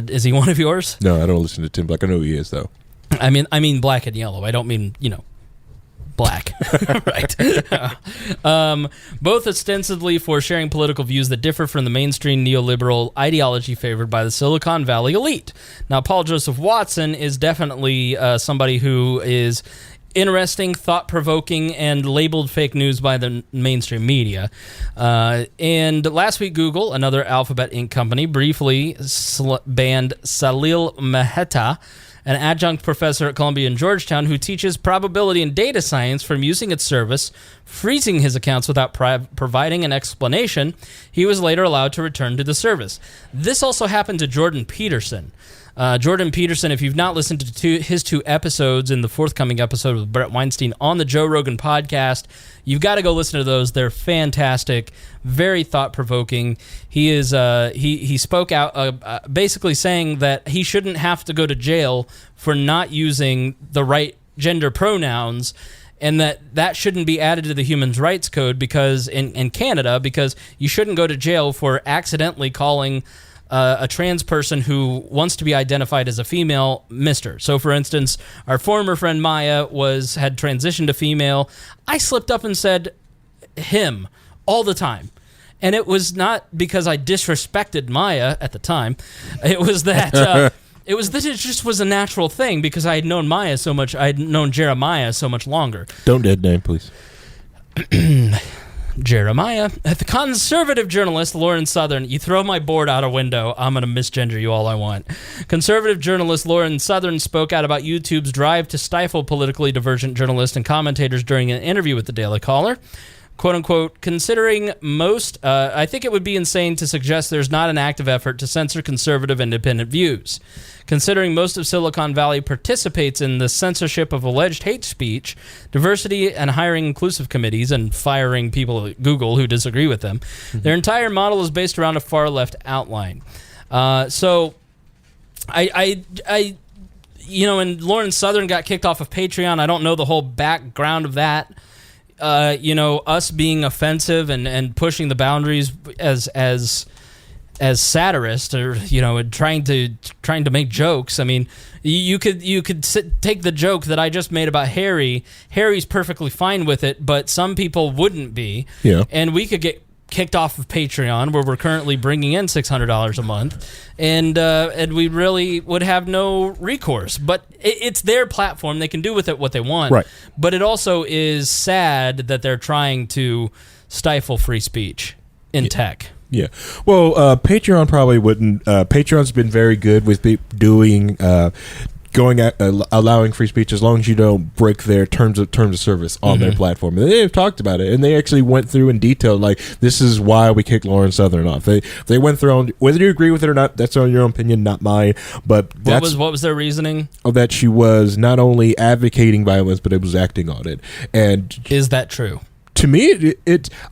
Is he one of yours? No, I don't listen to Tim Black. I know who he is, though. I mean black and yellow. I don't mean, black. Right. Both ostensibly for sharing political views that differ from the mainstream neoliberal ideology favored by the Silicon Valley elite. Now, Paul Joseph Watson is definitely somebody who is interesting, thought-provoking, and labeled fake news by the mainstream media. And last week, Google, another Alphabet Inc. company, briefly banned Salil Mehta, an adjunct professor at Columbia and Georgetown who teaches probability and data science, from using its service, freezing his accounts without providing an explanation. He was later allowed to return to the service. This also happened to Jordan Peterson. Jordan Peterson, if you've not listened to his 2 episodes in the forthcoming episode with Brett Weinstein on the Joe Rogan podcast, you've got to go listen to those. They're fantastic, very thought-provoking. He spoke out basically saying that he shouldn't have to go to jail for not using the right gender pronouns, and that shouldn't be added to the Human Rights Code because in Canada, because you shouldn't go to jail for accidentally calling a trans person who wants to be identified as a female Mr. So, for instance, our former friend Maya had transitioned to female. I slipped up and said him all the time. And it was not because I disrespected Maya at the time. It was that it just was a natural thing because I had known Maya so much. I had known Jeremiah so much longer. Don't dead name, please. Jeremiah. The conservative journalist Lauren Southern. You throw my board out a window, I'm going to misgender you all I want. Conservative journalist Lauren Southern spoke out about YouTube's drive to stifle politically divergent journalists and commentators during an interview with the Daily Caller. Quote unquote, considering most, I think it would be insane to suggest there's not an active effort to censor conservative independent views. Considering most of Silicon Valley participates in the censorship of alleged hate speech, diversity and hiring inclusive committees, and firing people at Google who disagree with them, their entire model is based around a far left outline. So, I and Lauren Southern got kicked off of Patreon. I don't know the whole background of that. Us being offensive and pushing the boundaries as satirists, or trying to make jokes. I mean, you could take the joke that I just made about Harry. Harry's perfectly fine with it, but some people wouldn't be. Yeah. And we could get kicked off of Patreon, where we're currently bringing in $600 a month, and we really would have no recourse. But it's their platform; they can do with it what they want. Right. But it also is sad that they're trying to stifle free speech in tech. Yeah. Well, Patreon probably wouldn't. Patreon's been very good with doing. Allowing free speech as long as you don't break their terms of service on their platform. And they've talked about it, and they actually went through in detail, like, this is why we kicked Lauren Southern off. They went through, whether you agree with it or not, that's on your own opinion, not mine. But what was their reasoning? That she was not only advocating violence, but it was acting on it. And is that true? To me,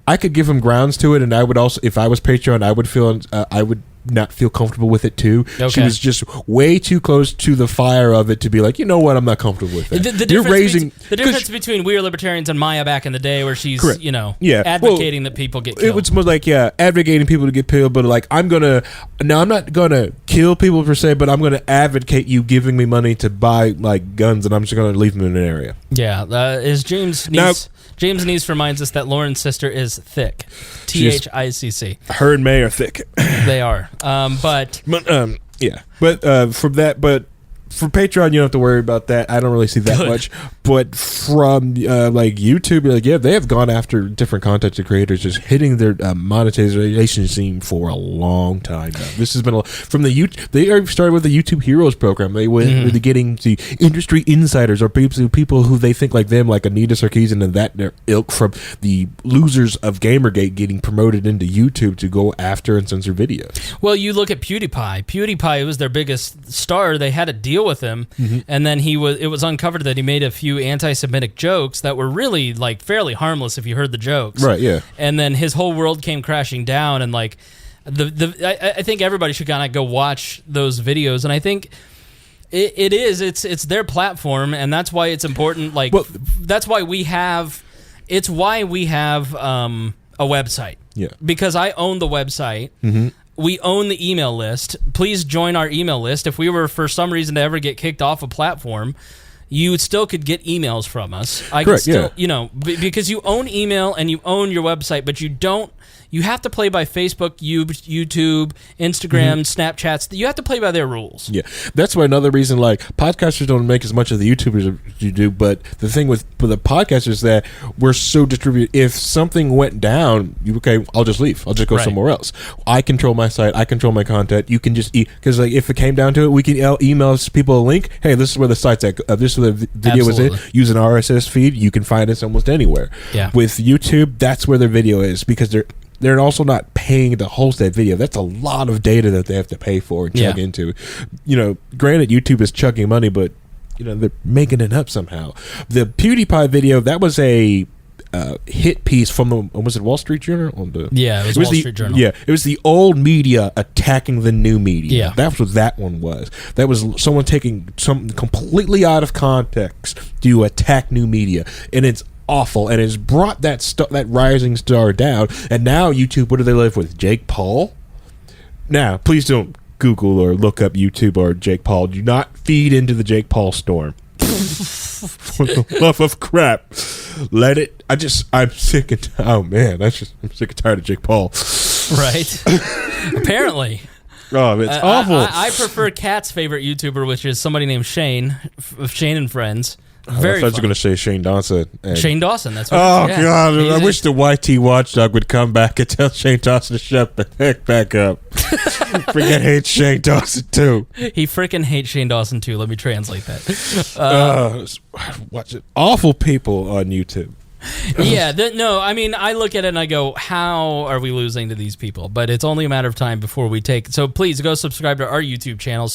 I could give them grounds to it, and I would also, if I was Patreon, I would not feel comfortable with it too. Okay. She was just way too close to the fire of it to be like, you know what, I'm not comfortable with it. The difference between We Are Libertarians and Maya back in the day, where she's advocating that people get killed. It was more like advocating people to get killed, but like I'm not gonna kill people per se, but I'm gonna advocate you giving me money to buy like guns, and I'm just gonna leave them in an area. Yeah, is James Neese. James Neese reminds us that Lauren's sister is thick. THICC. Her and May are thick. They are. But for Patreon, you don't have to worry about that. I don't really see that much. But from YouTube, they have gone after different content creators, just hitting their monetization scene for a long time now. This has been from the they started with the YouTube Heroes program. They went into getting the industry insiders or people who they think like them, like Anita Sarkeesian and their ilk from the losers of Gamergate, getting promoted into YouTube to go after and censor videos. Well, you look at PewDiePie. PewDiePie was their biggest star. They had a deal with him, and then it was uncovered that he made a few anti-Semitic jokes that were really like fairly harmless if you heard the jokes. Right, yeah. And then his whole world came crashing down, and like I think everybody should kind of go watch those videos, and I think it's their platform, and that's why it's important. Like, that's why we have a website. Yeah, because I own the website. We own the email list. Please join our email list. If we were for some reason to ever get kicked off a platform, you still could get emails from us. Correct, because you own email and you own your website, but you don't. You have to play by Facebook, YouTube, Instagram, Snapchats. You have to play by their rules. Yeah, that's why another reason, like, podcasters don't make as much of the YouTubers as you do, but the thing with the podcasters is that we're so distributed. If something went down, I'll just leave. I'll just go somewhere else. I control my site. I control my content. You can just because like if it came down to it, we can email people a link. Hey, this is where the site's at. This is where the video is in. Use an RSS feed. You can find us almost anywhere. Yeah. With YouTube, that's where their video is because they're also not paying to host that video. That's a lot of data that they have to pay for and chug into. Granted, YouTube is chugging money, but they're making it up somehow. The PewDiePie video, that was a hit piece from was it Wall Street Journal? It was Wall Street Journal. Yeah, it was the old media attacking the new media. Yeah. That's what that one was. That was someone taking something completely out of context to attack new media, and it's awful, and it's brought that rising star down. And now YouTube, what do they live with? Jake Paul? Now, please don't Google or look up YouTube or Jake Paul. Do not feed into the Jake Paul storm. For the love of crap, let it. I'm sick and I'm sick and tired of Jake Paul. Right. Apparently. Oh, it's awful. I prefer Kat's favorite YouTuber, which is somebody named Shane of Shane and Friends. Very I thought you were going to say Shane Dawson. Shane Dawson, that's what God, I wish the YT Watchdog would come back and tell Shane Dawson to shut the heck back up. Freaking hate Shane Dawson, too. He freaking hates Shane Dawson, too. Let me translate that. Watch it. Awful people on YouTube. I look at it and I go, how are we losing to these people? But it's only a matter of time before we take. So please go subscribe to our YouTube channel.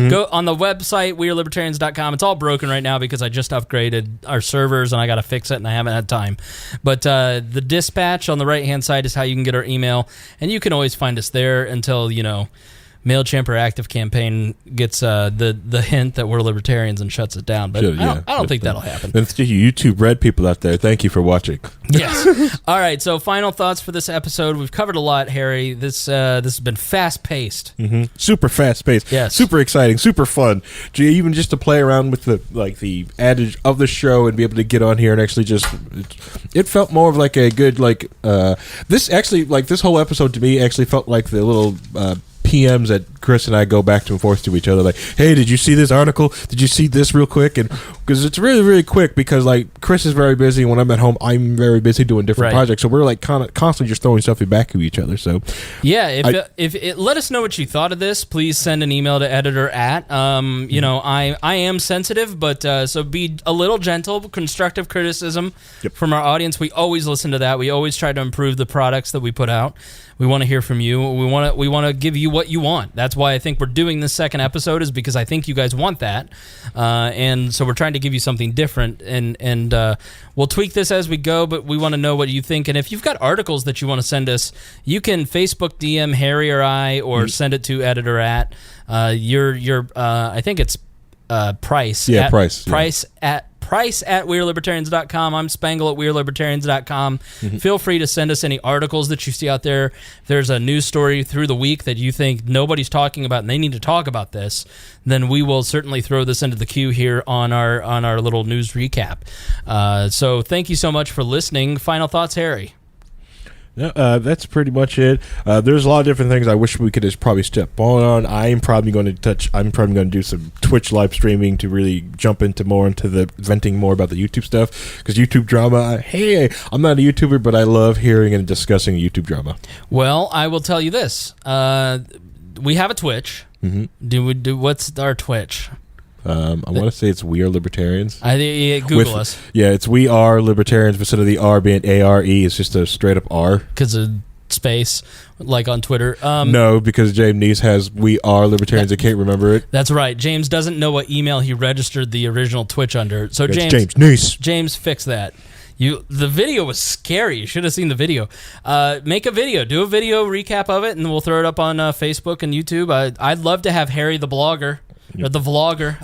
Go on the website, wearelibertarians.com. It's all broken right now because I just upgraded our servers and I got to fix it and I haven't had time. But the dispatch on the right-hand side is how you can get our email. And you can always find us there until, MailChimp or ActiveCampaign gets the hint that we're libertarians and shuts it down. But I don't think that'll happen. Then to you YouTube red people out there, thank you for watching. Yes. All right, so final thoughts for this episode. We've covered a lot, Harry. This has been fast-paced. Mm-hmm. Super fast-paced. Yes. Super exciting. Super fun. Even just to play around with the adage of the show and be able to get on here and actually it felt more of like a good this whole episode to me actually felt like the little PMs that Chris and I go back and forth to each other, like, hey, did you see this article? Did you see this real quick? And because it's really, really quick, because Chris is very busy. When I'm at home, I'm very busy doing different projects. So we're kind of constantly just throwing stuff back at each other. So yeah, let us know what you thought of this. Please send an email to editor@. I am sensitive, but so be a little gentle. Constructive criticism from our audience. We always listen to that. We always try to improve the products that we put out. We want to hear from you. We want to give you what you want. That's why I think we're doing this second episode, is because I think you guys want that, and so we're trying to give you something different. And we'll tweak this as we go, but we want to know what you think. And if you've got articles that you want to send us, you can Facebook DM Harry or I, or send it to editor@. I think it's Price. Yeah, Price. Price@wearelibertarians.com. I'm Spangle at wearelibertarians.com. Feel free to send us any articles that you see out there. If there's a news story through the week that you think nobody's talking about and they need to talk about this, then we will certainly throw this into the queue here on our little news recap. So thank you so much for listening. Final thoughts, Harry? No, that's pretty much it. There's a lot of different things I wish we could just probably step on. I'm probably going to do some Twitch live streaming to really jump into the venting more about the YouTube stuff, because YouTube drama. Hey, I'm not a YouTuber, but I love hearing and discussing YouTube drama. Well, I will tell you this: we have a Twitch. What's our Twitch? I want to say it's We Are Libertarians. Google us. Yeah, it's We Are Libertarians, but instead of the R being ARE, it's just a straight up R. Because of space, like on Twitter. No, because James Neese has We Are Libertarians. I can't remember it. That's right. James doesn't know what email he registered the original Twitch under. So James Neese. James, fix that. The video was scary. You should have seen the video. Make a video. Do a video recap of it, and we'll throw it up on Facebook and YouTube. I'd love to have Harry the blogger. Or the vlogger.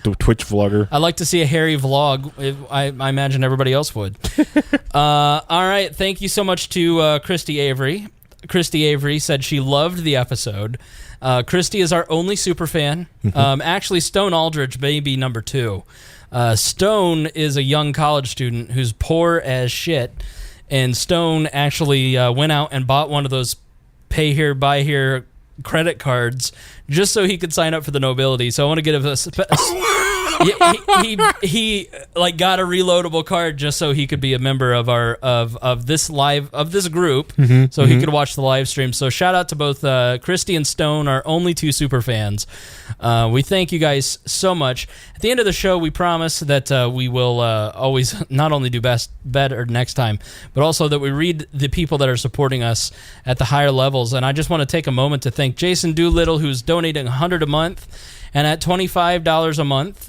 The Twitch vlogger. I'd like to see a Harry vlog. I imagine everybody else would. All right. Thank you so much to Christy Avery. Christy Avery said she loved the episode. Christy is our only super fan. Actually, Stone Aldridge may be number 2. Stone is a young college student who's poor as shit. And Stone actually went out and bought one of those pay here, buy here credit cards just so he could sign up for the nobility. So I want to give a he like got a reloadable card just so he could be a member of our of this group, so he could watch the live stream. So shout out to both Christy and Stone, our only two super fans. We thank you guys so much. At the end of the show, we promise that we will always not only do better next time, but also that we read the people that are supporting us at the higher levels. And I just want to take a moment to thank Jason Doolittle, who's donating $100 a month. And at $25 a month,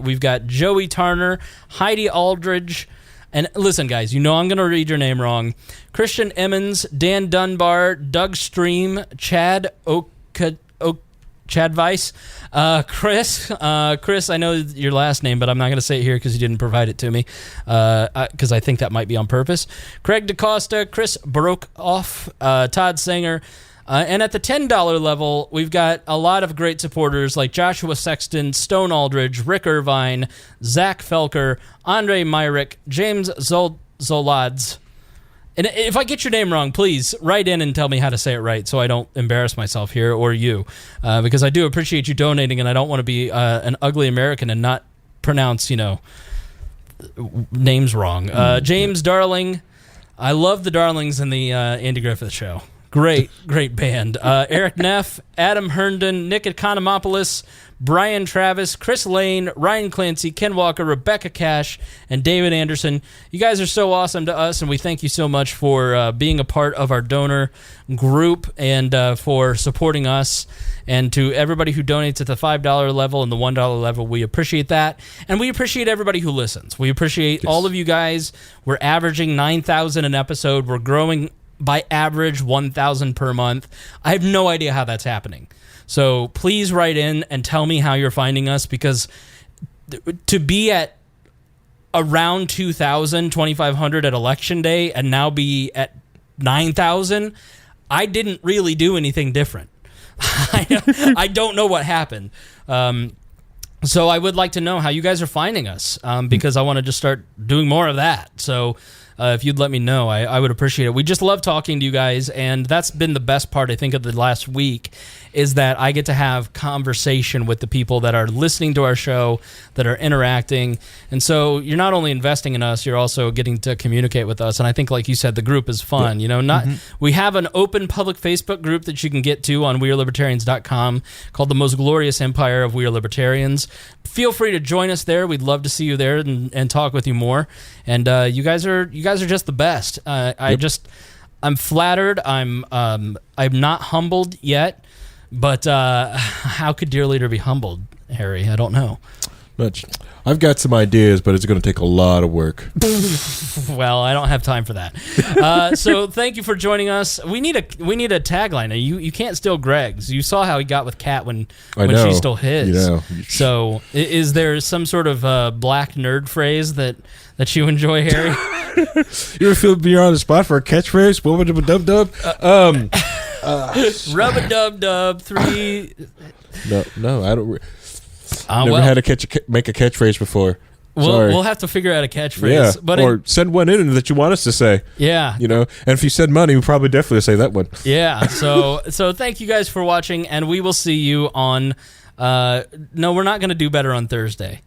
we've got Joey Tarner, Heidi Aldridge, and listen, guys, you know I'm going to read your name wrong. Christian Emmons, Dan Dunbar, Doug Stream, Chad Weiss, Chris, I know your last name, but I'm not going to say it here because you didn't provide it to me, because I think that might be on purpose. Craig DaCosta, Chris Barokoff, Todd Sanger. And at the $10 level, we've got a lot of great supporters like Joshua Sexton, Stone Aldridge, Rick Irvine, Zach Felker, Andre Myrick, James Zolads. And if I get your name wrong, please write in and tell me how to say it right so I don't embarrass myself here or you, because I do appreciate you donating, and I don't want to be an ugly American and not pronounce, names wrong. James Darling. I love the Darlings in the Andy Griffith Show. Great band. Eric Neff, Adam Herndon, Nick Economopoulos, Brian Travis, Chris Lane, Ryan Clancy, Ken Walker, Rebecca Cash, and David Anderson. You guys are so awesome to us, and we thank you so much for being a part of our donor group and for supporting us. And to everybody who donates at the $5 level and the $1 level, we appreciate that. And we appreciate everybody who listens. We appreciate all of you guys. We're averaging 9,000 an episode. We're growing by average 1,000 per month. I have no idea how that's happening. So please write in and tell me how you're finding us, because to be at around 2,000, 2,500 at Election Day and now be at 9,000, I didn't really do anything different. I don't know what happened. So I would like to know how you guys are finding us, because I want to just start doing more of that. So if you'd let me know, I would appreciate it. We just love talking to you guys, and that's been the best part, I think, of the last week, is that I get to have conversation with the people that are listening to our show, that are interacting. And so you're not only investing in us, you're also getting to communicate with us. And I think, like you said, the group is fun. We have an open public Facebook group that you can get to on wearelibertarians.com called The Most Glorious Empire of We Are Libertarians. Feel free to join us there. We'd love to see you there and talk with you more. And you guys are just the best. I'm flattered. I'm not humbled yet, but how could Dear Leader be humbled, Harry? I don't know. Much. I've got some ideas, but it's going to take a lot of work. Well, I don't have time for that. So thank you for joining us. We need a tagline. You can't steal Greg's. You saw how he got with Kat when she stole his. So is there some sort of black nerd phrase that you enjoy, Harry? You ever feel you're on the spot for a catchphrase? Rub-a-dub-dub? Rub-a-dub-dub, 3... No, I don't... Never had to make a catchphrase before. We'll have to figure out a catchphrase. Yeah, or send one in that you want us to say. Yeah. And if you send money, we'll probably definitely say that one. Yeah, so thank you guys for watching, and we will see you on... no, we're not going to do better on Thursday.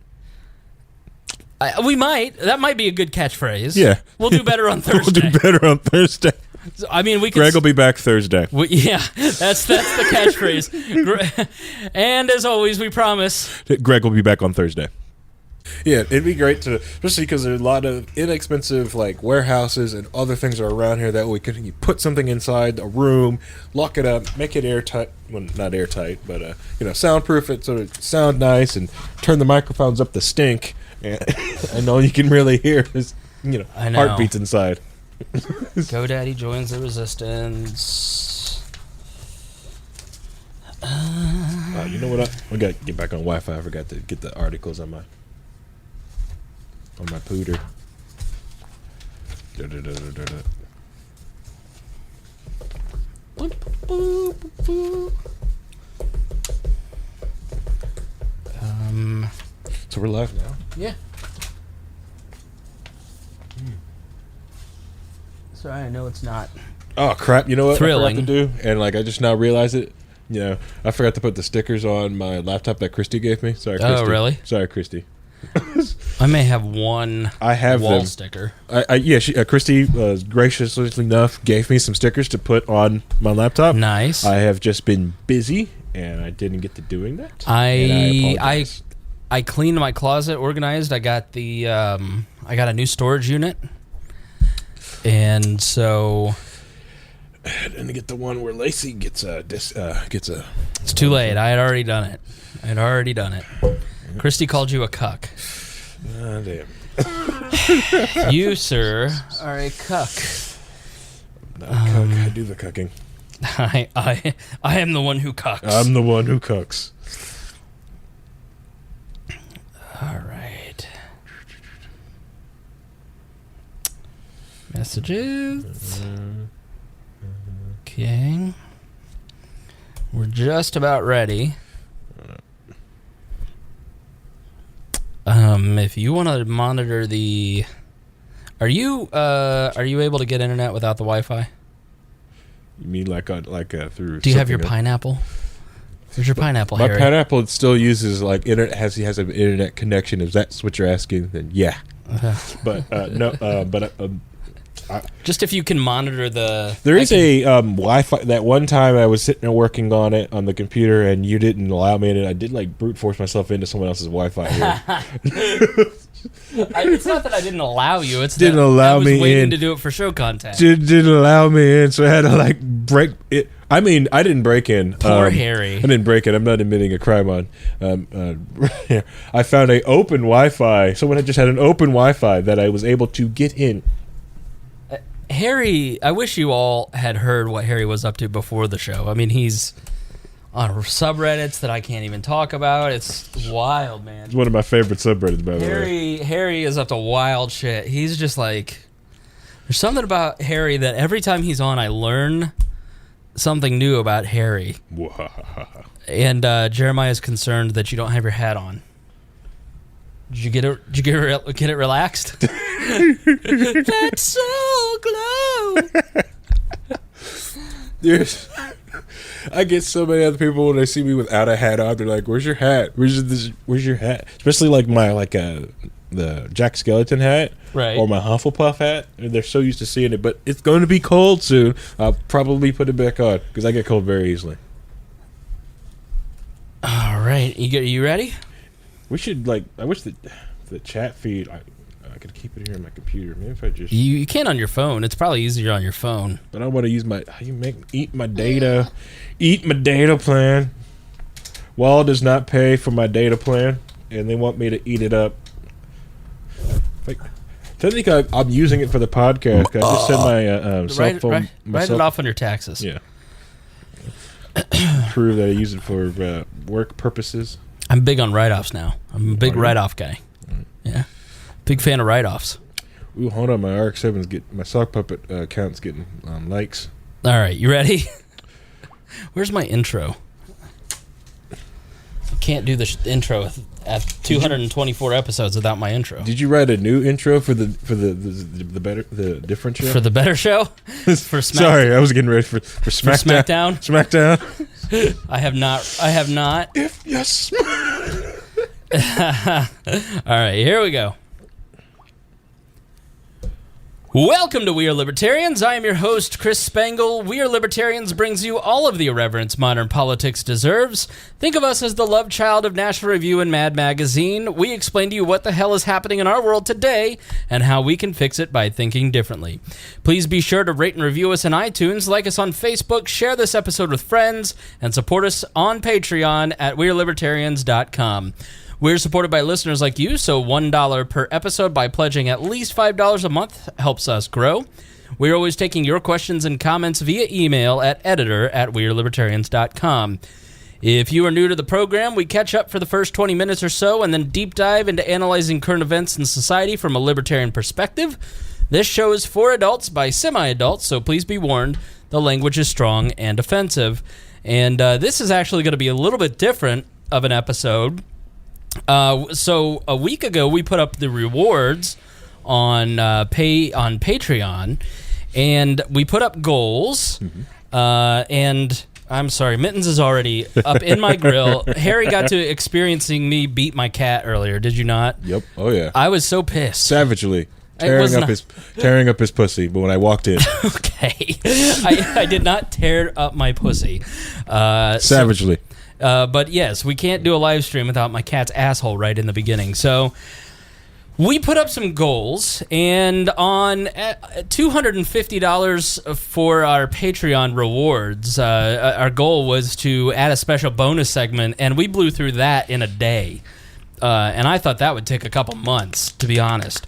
We might. That might be a good catchphrase. Yeah. We'll do better on Thursday. We'll do better on Thursday. I mean, we could. Greg will be back Thursday. That's the catchphrase. And as always, we promise Greg will be back on Thursday. Yeah, it'd be great to, especially because there's a lot of inexpensive warehouses and other things are around here that we could put something inside a room, lock it up, make it airtight. Well, not airtight, but soundproof it so it sound nice, and turn the microphones up the stink. And all you can really hear is heartbeats inside. GoDaddy joins the resistance. You know what? I got to get back on Wi-Fi. I forgot to get the articles on my pooter. So we're live now? Yeah. Sorry, I know it's not. Oh crap! You know what thrilling. I forgot to do, and I just now realized it. Yeah, I forgot to put the stickers on my laptop that Christy gave me. Sorry, Christy. Oh, really? Sorry, Christy. I may have one wall sticker. Christy graciously enough gave me some stickers to put on my laptop. Nice. I have just been busy, and I didn't get to doing that. I cleaned my closet, organized. I got I got a new storage unit, and so I didn't get the one where Lacey gets a. It's too late. I had already done it. Christy called you a cuck. Ah, damn. You, sir, are a cuck. Not a cuck. I do the cucking. I am the one who cucks. I'm the one who cucks. All right. Messages. Okay. We're just about ready. If you want to monitor the, are you able to get internet without the Wi-Fi? You mean like through? Do you have your pineapple? Where's your pineapple, My Harry? pineapple still uses like internet. Has an internet connection? If that's what you're asking, then yeah. But no. Just if you can monitor the. There is a Wi-Fi. That one time I was sitting there working on it on the computer, and you didn't allow me, and I did like brute force myself into someone else's Wi-Fi here. It's not that I didn't allow you. It's didn't that allow I was me waiting in. to do it for show content. Didn't allow me in, so I had to like break it. I mean, I didn't break in. Poor Harry. I didn't break in. I'm not admitting a crime on. I found a open Wi-Fi. Someone had just had an open Wi-Fi that I was able to get in. Harry, I wish you all had heard what Harry was up to before the show. I mean, he's on subreddits that I can't even talk about. It's wild, man. It's one of my favorite subreddits, by the way. Harry is up to wild shit. He's just like, there's something about Harry that every time he's on, I learn something new about Harry. And Jeremiah is concerned that you don't have your hat on. Did you get it relaxed? That's so glow. I get so many other people when they see me without a hat on. They're like, "Where's your hat? Where's your hat?" Especially like my the Jack Skellington hat, right? Or my Hufflepuff hat. They're so used to seeing it, but it's going to be cold soon. I'll probably put it back on because I get cold very easily. All right, you ready? We should I wish the chat feed. I could keep it here on my computer. Maybe if I just you can on your phone. It's probably easier on your phone. But I want to use eat my data plan. Wall does not pay for my data plan, and they want me to eat it up. Technically, I'm using it for the podcast. I just send my cell phone. Write it off on your taxes. Yeah. Prove that I use it for work purposes. I'm big on write-offs now. I'm a big write-off guy. Yeah. Big fan of write-offs. Ooh, hold on. My RX-7's my sock puppet account's getting likes. All right. You ready? Where's my intro? I can't do the intro at 224 episodes without my intro. Did you write a new intro for the different show? For the better show? For Sorry, I was getting ready for SmackDown. SmackDown. I have not. If yes. All right, here we go. Welcome to We Are Libertarians. I am your host, Chris Spangle. We Are Libertarians brings you all of the irreverence modern politics deserves. Think of us as the love child of National Review and Mad Magazine. We explain to you what the hell is happening in our world today and how we can fix it by thinking differently. Please be sure to rate and review us on iTunes, like us on Facebook, share this episode with friends, and support us on Patreon at WeareLibertarians.com. We're supported by listeners like you, so $1 per episode by pledging at least $5 a month helps us grow. We're always taking your questions and comments via email at editor@wearelibertarians.com. If you are new to the program, we catch up for the first 20 minutes or so and then deep dive into analyzing current events in society from a libertarian perspective. This show is for adults by semi-adults, so please be warned, the language is strong and offensive. And this is actually going to be a little bit different of an episode. So a week ago, we put up the rewards on Patreon, and we put up goals. And I'm sorry. Mittens is already up in my grill. Harry got to experiencing me beat my cat earlier. Did you not? Yep. Oh yeah. I was so pissed. Savagely. Tearing up his pussy, but when I walked in. Okay. I did not tear up my pussy. Savagely. But yes, we can't do a live stream without my cat's asshole right in the beginning. So we put up some goals, and on $250 for our Patreon rewards, our goal was to add a special bonus segment, and we blew through that in a day. And I thought that would take a couple months, to be honest.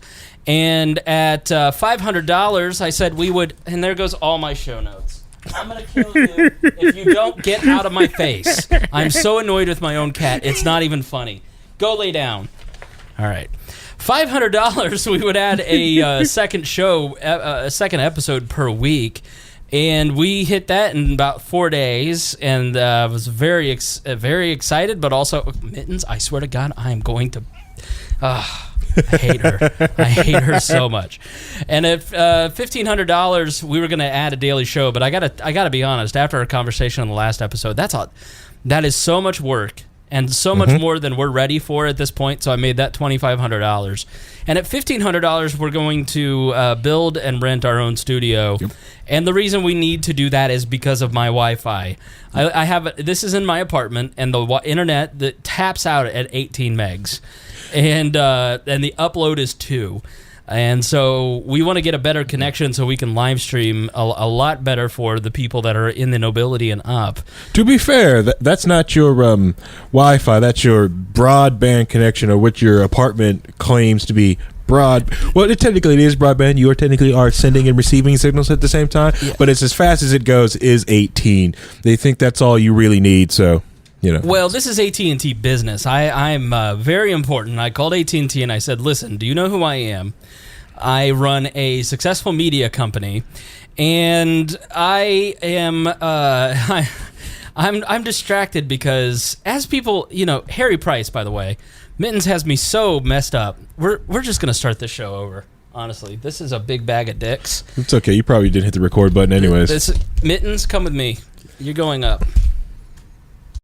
And at $500, I said we would, and there goes all my show notes. I'm going to kill you if you don't get out of my face. I'm so annoyed with my own cat, it's not even funny. Go lay down. All right. $500, we would add a second show, a second episode per week. And we hit that in about 4 days, and was very excited, but also, Mittens, I swear to God, I am going to... I hate her. I hate her so much. And at $1,500, we were going to add a daily show. But I gotta be honest. After our conversation on the last episode, that is so much work and so much more than we're ready for at this point. So I made that $2,500. And at $1,500, we're going to build and rent our own studio. Yep. And the reason we need to do that is because of my Wi-Fi. I have this is in my apartment, and the internet that taps out at 18 megs. And the upload is 2. And so we want to get a better connection so we can live stream a lot better for the people that are in the nobility and up. To be fair, that's not your Wi-Fi. That's your broadband connection, or what your apartment claims to be broad. Well, it technically is broadband. You technically are sending and receiving signals at the same time. Yeah. But it's as fast as it goes is 18. They think that's all you really need, so... You know. Well, this is AT&T Business. I'm very important. I called AT&T and I said, listen, do you know who I am? I run a successful media company, and I am I'm distracted because as people, Harry Price, by the way, Mittens has me so messed up. We're just going to start this show over. Honestly, this is a big bag of dicks. It's okay. You probably didn't hit the record button anyways. Mittens, come with me. You're going up.